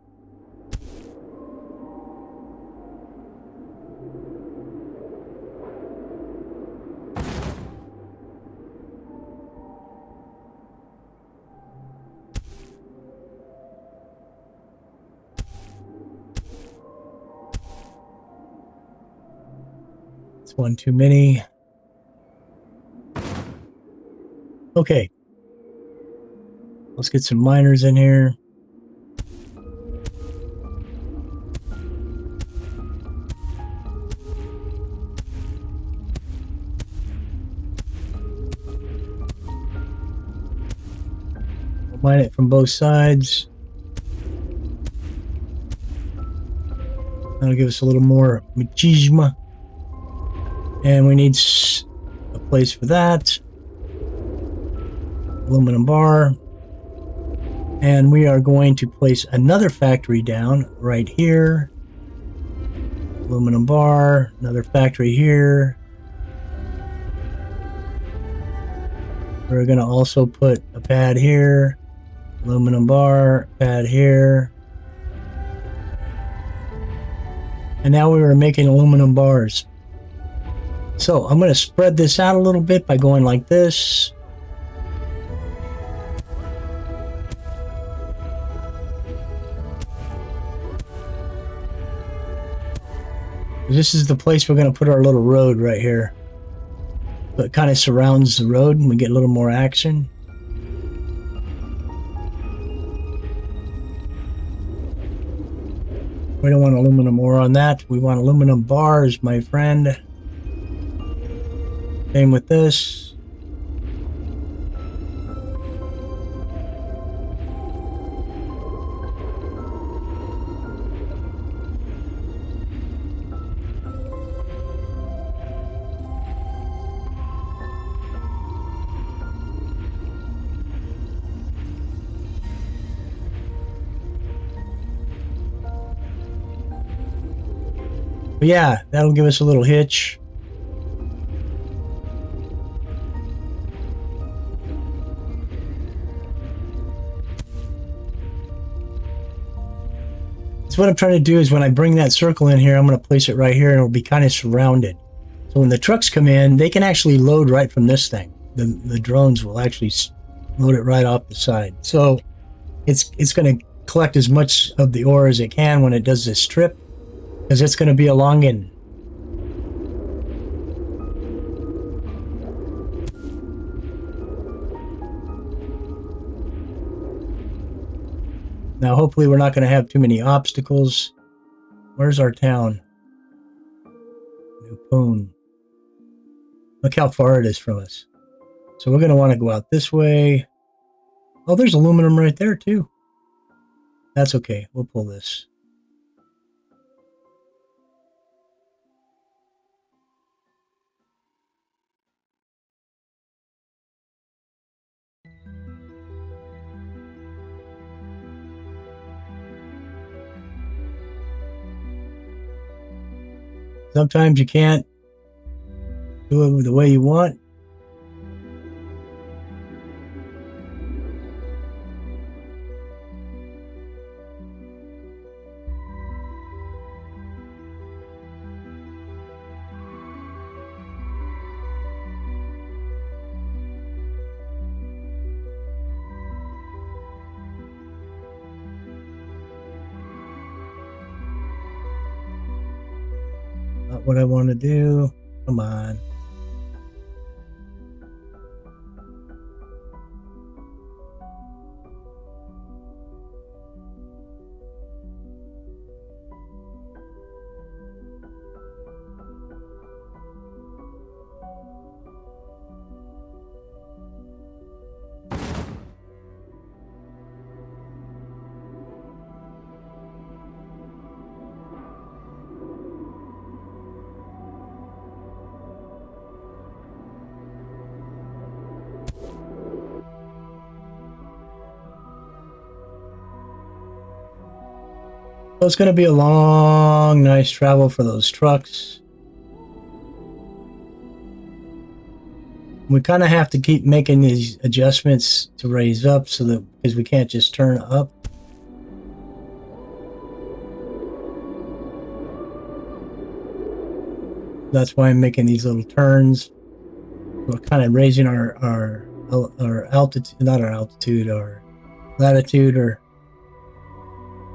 It's one too many. Okay, let's get some miners in here. We'll mine it from both sides. That'll give us a little more machismo. And we need a place for that. Aluminum bar. And we are going to place another factory down right here. Aluminum bar, another factory here. We're going to also put a pad here. Aluminum bar, pad here. And now we are making aluminum bars. So I'm going to spread this out a little bit by going like this. This is the place we're going to put our little road right here. So it kind of surrounds the road and we get a little more action. We don't want aluminum ore on that. We want aluminum bars, my friend. Same with this. But yeah, that'll give us a little hitch. So what I'm trying to do is when I bring that circle in here, I'm going to place it right here and it'll be kind of surrounded. So when the trucks come in, they can actually load right from this thing. The drones will actually load it right off the side. So it's going to collect as much of the ore as it can when it does this trip, because it's going to be a long end. Now, hopefully we're not going to have too many obstacles. Where's our town? New Poon. Look how far it is from us. So we're going to want to go out this way. Oh, there's aluminum right there too. That's okay. We'll pull this. Sometimes you can't do it the way you want. Not what I want to do. Come on. So it's going to be a long, nice travel for those trucks. We kind of have to keep making these adjustments to raise up so that, because we can't just turn up. That's why I'm making these little turns. We're kind of raising our altitude, not our altitude, our latitude, or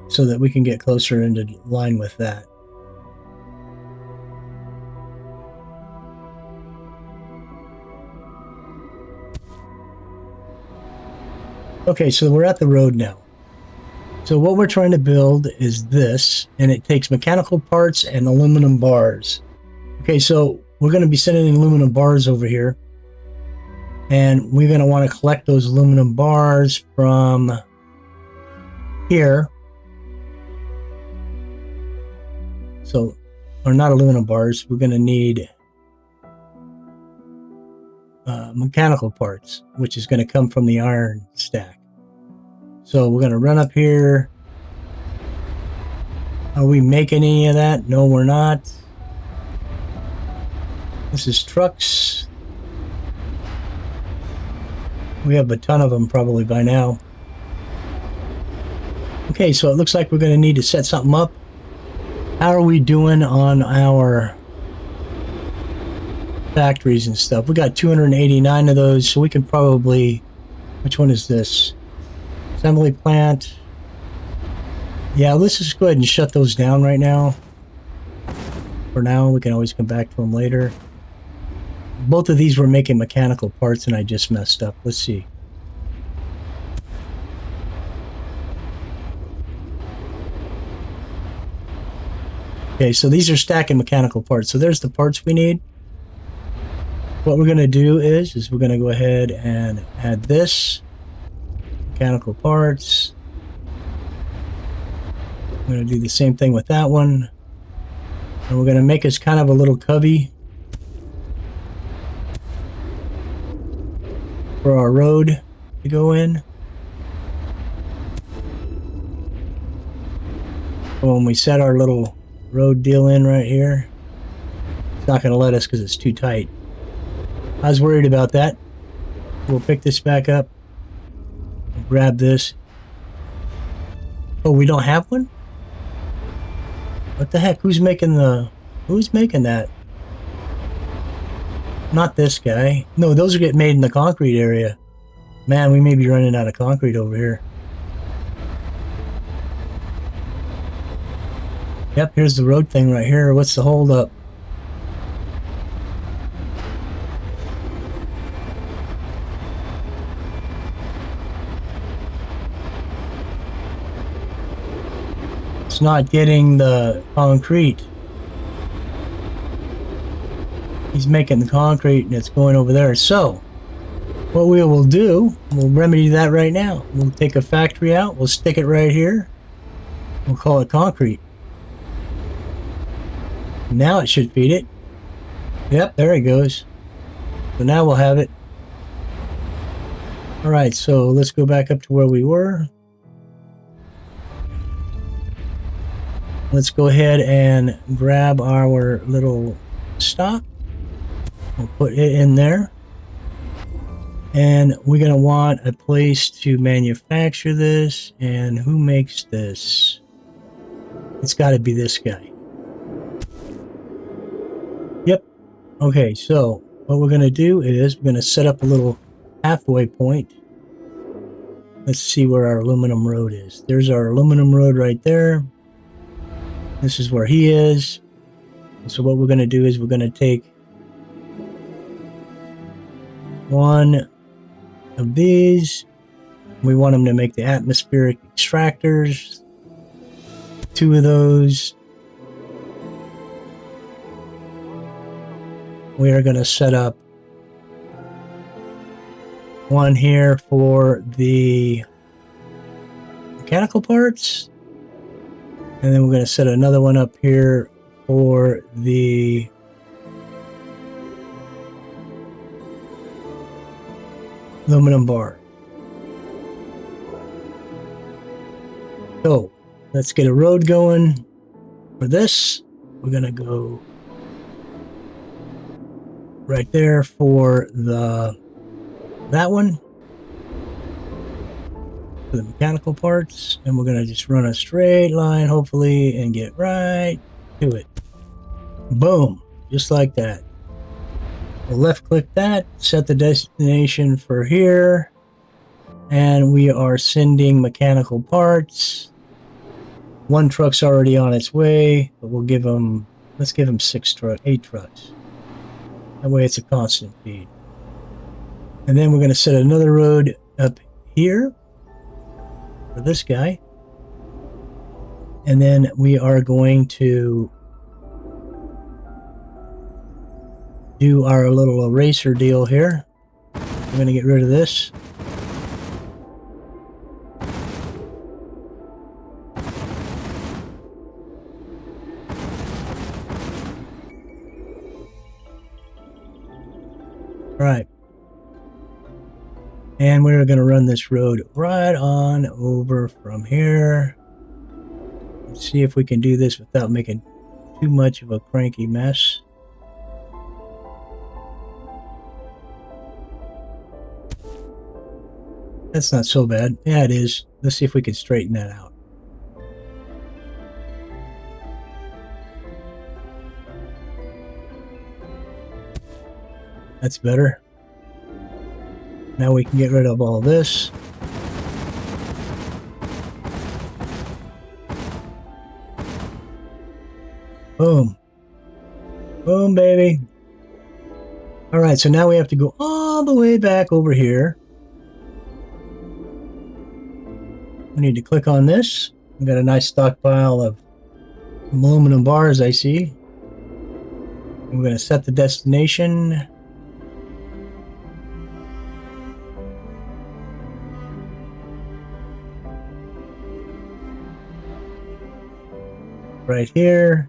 so that we can get closer into line with that. Okay, so we're at the road now. So what we're trying to build is this, and it takes mechanical parts and aluminum bars. Okay, so we're going to be sending aluminum bars over here, and we're going to want to collect those aluminum bars from here. So, or not aluminum bars, we're going to need mechanical parts, which is going to come from the iron stack. So we're going to run up here. Are we making any of that? No, we're not. This is trucks. We have a ton of them probably by now. Okay, so it looks like we're going to need to set something up. How are we doing on our factories and stuff? We got 289 of those, so we can probably... Which one is this? Assembly plant. Yeah, let's just go ahead and shut those down right now. For now, we can always come back to them later. Both of these were making mechanical parts and I just messed up. Let's see. Okay, so these are stacking mechanical parts. So there's the parts we need. What we're going to do is we're going to go ahead and add this. Mechanical parts. I'm going to do the same thing with that one. And we're going to make us kind of a little cubby for our road to go in. When we set our little road deal in right here, it's not going to let us because it's too tight. I was worried about that. We'll pick this back up. We'll grab this. Oh, we don't have one? What the heck? Who's making that? Not this guy. No, those are getting made in the concrete area. Man, we may be running out of concrete over here. Yep, here's the road thing right here. What's the hold up? It's not getting the concrete. He's making the concrete and it's going over there. So, what we will do, we'll remedy that right now. We'll take a factory out, we'll stick it right here. We'll call it concrete. Now it should feed it. Yep, there it goes. So now we'll have it. Alright, so let's go back up to where we were. Let's go ahead and grab our little stock. We'll put it in there. And we're going to want a place to manufacture this. And who makes this? It's got to be this guy. Yep. Okay, so what we're going to do is we're going to set up a little halfway point. Let's see where our aluminum road is. There's our aluminum road right there. This is where he is. So what we're going to do is we're going to take one of these. We want them to make the atmospheric extractors. Two of those. We are going to set up one here for the mechanical parts. And then we're going to set another one up here for the aluminum bar. So let's get a road going for this. We're going to go right there for that one. For the mechanical parts, and we're going to just run a straight line hopefully and get right to it. Boom, just like that. We'll left click that, set the destination for here, and we are sending mechanical parts. One truck's already on its way, but we'll give them, let's give them 8 trucks. That way it's a constant feed. And then we're going to set another road up here for this guy, and then we are going to do our little eraser deal here. I'm going to get rid of this. right. And we're going to run this road right on over from here. Let's see if we can do this without making too much of a cranky mess. That's not so bad. Yeah, it is. Let's see if we can straighten that out. That's better. Now we can get rid of all this. Boom. Boom, baby. All right, so now we have to go all the way back over here. We need to click on this. We got a nice stockpile of aluminum bars, I see. We're going to set the destination. Right here.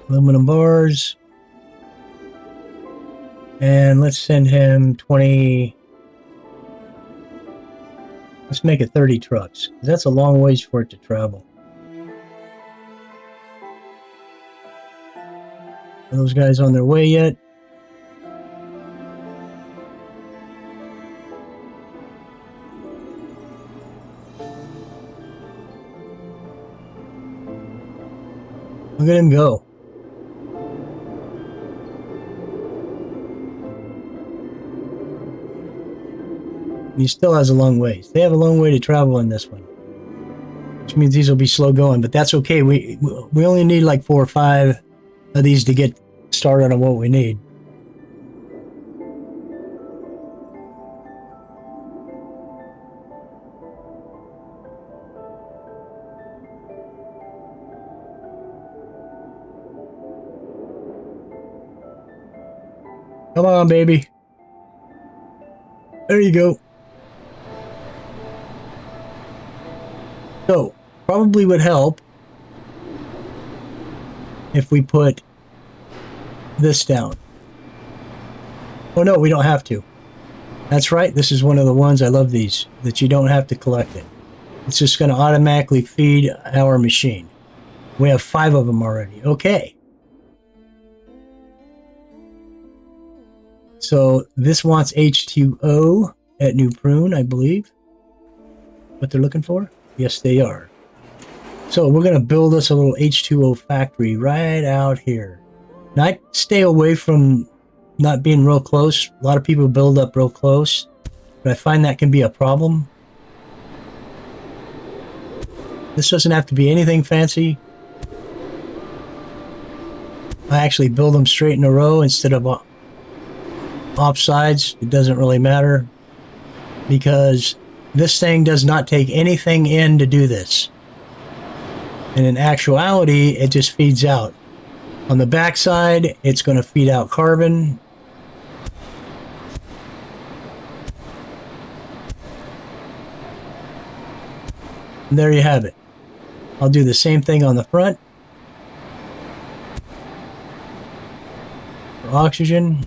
Aluminum bars. And let's send him 20. Let's make it 30 trucks. That's a long ways for it to travel. Are those guys on their way yet? Look at him go. He still has a long ways. They have a long way to travel in this one, which means these will be slow going, but that's okay. We only need like 4 or 5 of these to get started on what we need. Come on, baby. There you go. So, probably would help if we put this down. Oh no, we don't have to. That's right, this is one of the ones, I love these, that you don't have to collect it. It's just going to automatically feed our machine. We have 5 of them already. Okay. So this wants H2O at New Prune, I believe. What they're looking for? Yes, they are. So we're going to build us a little H2O factory right out here. Now, I stay away from not being real close. A lot of people build up real close, but I find that can be a problem. This doesn't have to be anything fancy. I actually build them straight in a row instead of off sides. It doesn't really matter because this thing does not take anything in to do this. And in actuality, it just feeds out. On the back side, it's going to feed out carbon. And there you have it. I'll do the same thing on the front. For oxygen.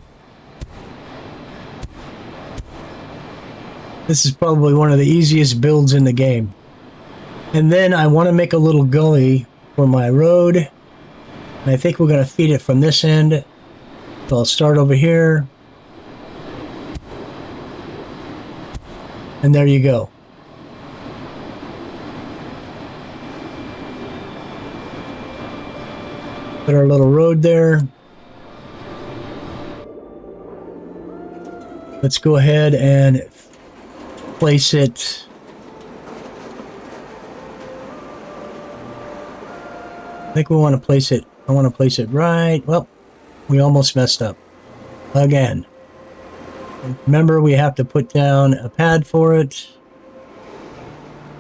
This is probably one of the easiest builds in the game. And then I want to make a little gully for my road. And I think we're going to feed it from this end. So I'll start over here. And there you go. Put our little road there. Let's go ahead and place it. I think we want to place it. I want to place it right. Well, we almost messed up again. Remember, we have to put down a pad for it.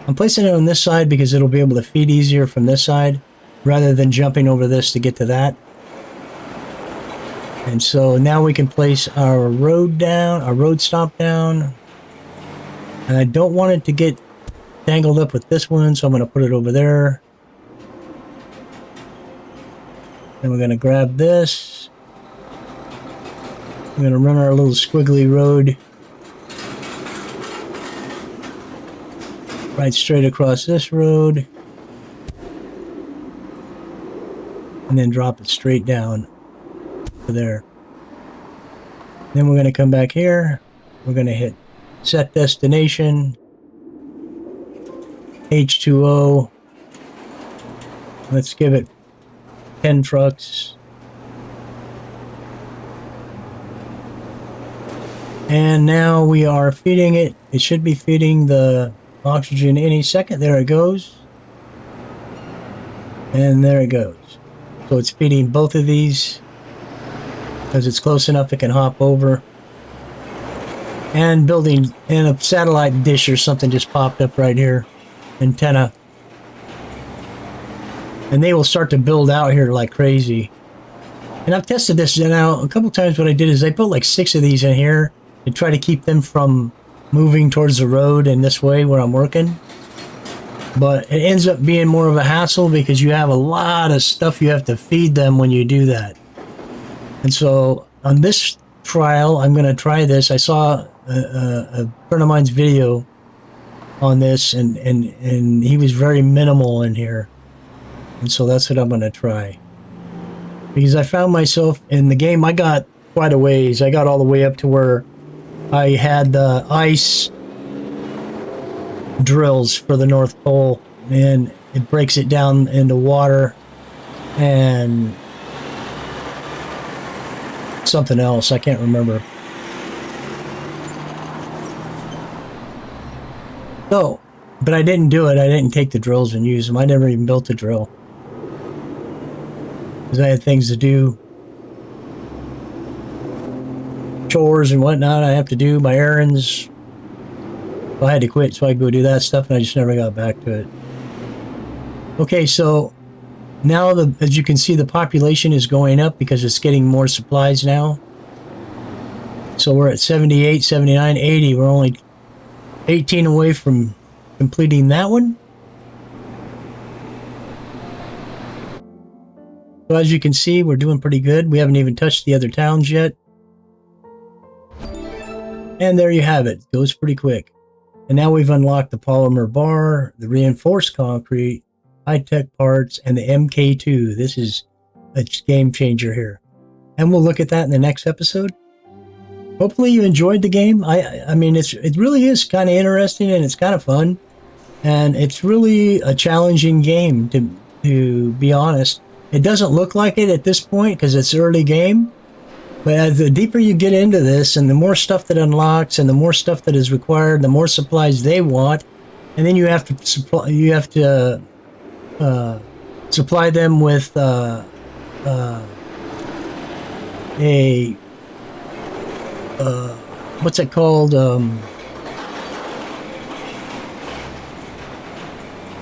I'm placing it on this side because it'll be able to feed easier from this side rather than jumping over this to get to that. And so now we can place our road down, our road stop down. And I don't want it to get tangled up with this one, so I'm going to put it over there. And we're going to grab this. We're going to run our little squiggly road right straight across this road. And then drop it straight down to there. Then we're going to come back here. We're going to hit set destination, H2O. Let's give it 10 trucks. And now we are feeding it. It should be feeding the oxygen any second. There it goes. And there it goes. So it's feeding both of these because it's close enough it can hop over. And building in a satellite dish or something just popped up right here. Antenna. And they will start to build out here like crazy. And I've tested this now a couple times. What I did is I put like 6 of these in here to try to keep them from moving towards the road in this way where I'm working. But it ends up being more of a hassle because you have a lot of stuff you have to feed them when you do that. And so on this trial, I'm going to try this. I saw a friend of mine's video on this, and he was very minimal in here. And so that's what I'm going to try. Because I found myself in the game, I got quite a ways. I got all the way up to where I had the ice drills for the North Pole, and it breaks it down into water and something else. I can't remember. So, but I didn't do it. I didn't take the drills and use them. I never even built a drill because I had things to do, chores and whatnot I have to do, my errands. I had to quit so I could go do that stuff, and I just never got back to it. Okay, so now as you can see, the population is going up because it's getting more supplies now. So we're at 78, 79, 80. We're only 18 away from completing that one. So as you can see, we're doing pretty good. We haven't even touched the other towns yet. And there you have it. It goes pretty quick. And now we've unlocked the polymer bar, the reinforced concrete, high-tech parts, and the MK2. This is a game changer here. And we'll look at that in the next episode. Hopefully you enjoyed the game. I mean, it really is kind of interesting, and it's kind of fun. And it's really a challenging game, to be honest. It doesn't look like it at this point because it's early game. But the deeper you get into this, and the more stuff that unlocks, and the more stuff that is required, the more supplies they want, and then you have to supply them with what's it called?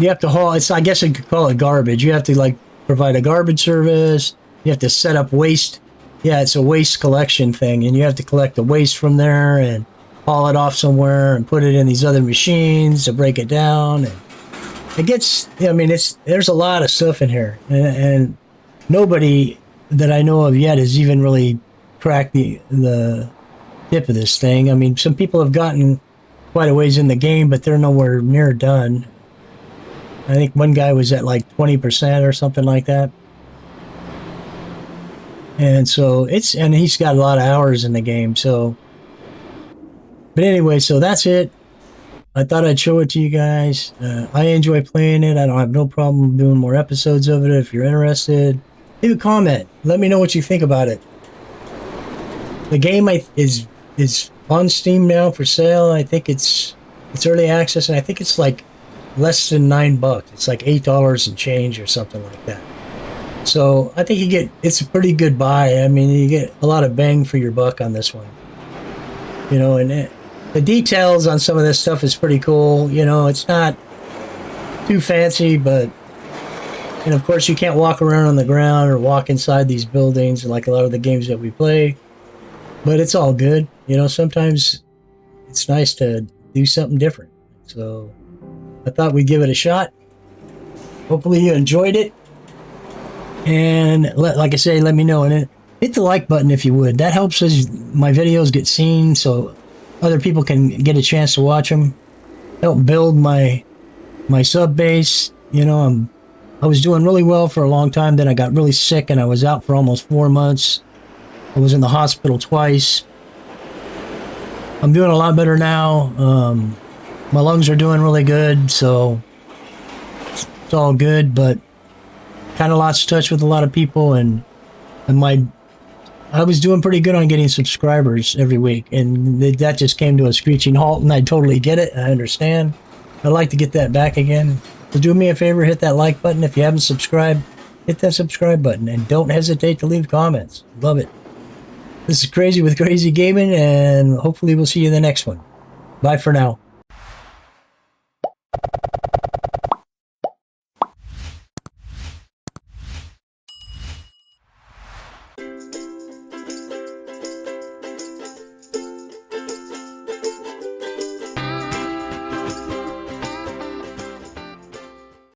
You have to haul. I guess you could call it garbage. You have to like provide a garbage service. You have to set up waste. Yeah, it's a waste collection thing, and you have to collect the waste from there and haul it off somewhere and put it in these other machines to break it down. And it gets, I mean, there's a lot of stuff in here, and nobody that I know of yet has even really cracked the tip of this thing. I mean, some people have gotten quite a ways in the game, but they're nowhere near done. I think one guy was at like 20% or something like that. And so and he's got a lot of hours in the game, so. But anyway, so that's it. I thought I'd show it to you guys. I enjoy playing it. I don't have no problem doing more episodes of it. If you're interested, leave a comment. Let me know what you think about it. The game is on Steam now for sale. I think it's early access, and I think it's like less than $9. It's like $8 and change or something like that. So I think it's a pretty good buy. I mean, you get a lot of bang for your buck on this one. You know, and the details on some of this stuff is pretty cool. You know, it's not too fancy, but, and of course you can't walk around on the ground or walk inside these buildings like a lot of the games that we play, but it's all good. You know, sometimes it's nice to do something different. So I thought we'd give it a shot. Hopefully you enjoyed it. And like I say, let me know in it. hit the like button if you would. That helps as my videos get seen so other people can get a chance to watch them. Help build my sub base. You know, I was doing really well for a long time. Then I got really sick and I was out for almost 4 months. I was in the hospital twice. I'm doing a lot better now. My lungs are doing really good, so it's all good, but kind of lost touch with a lot of people, and I was doing pretty good on getting subscribers every week, and that just came to a screeching halt, and I totally get it. I understand. I'd like to get that back again. So do me a favor, hit that like button. If you haven't subscribed, hit that subscribe button, and don't hesitate to leave comments. Love it. This is Crazy with Crazy Gaming, and hopefully we'll see you in the next one. Bye for now.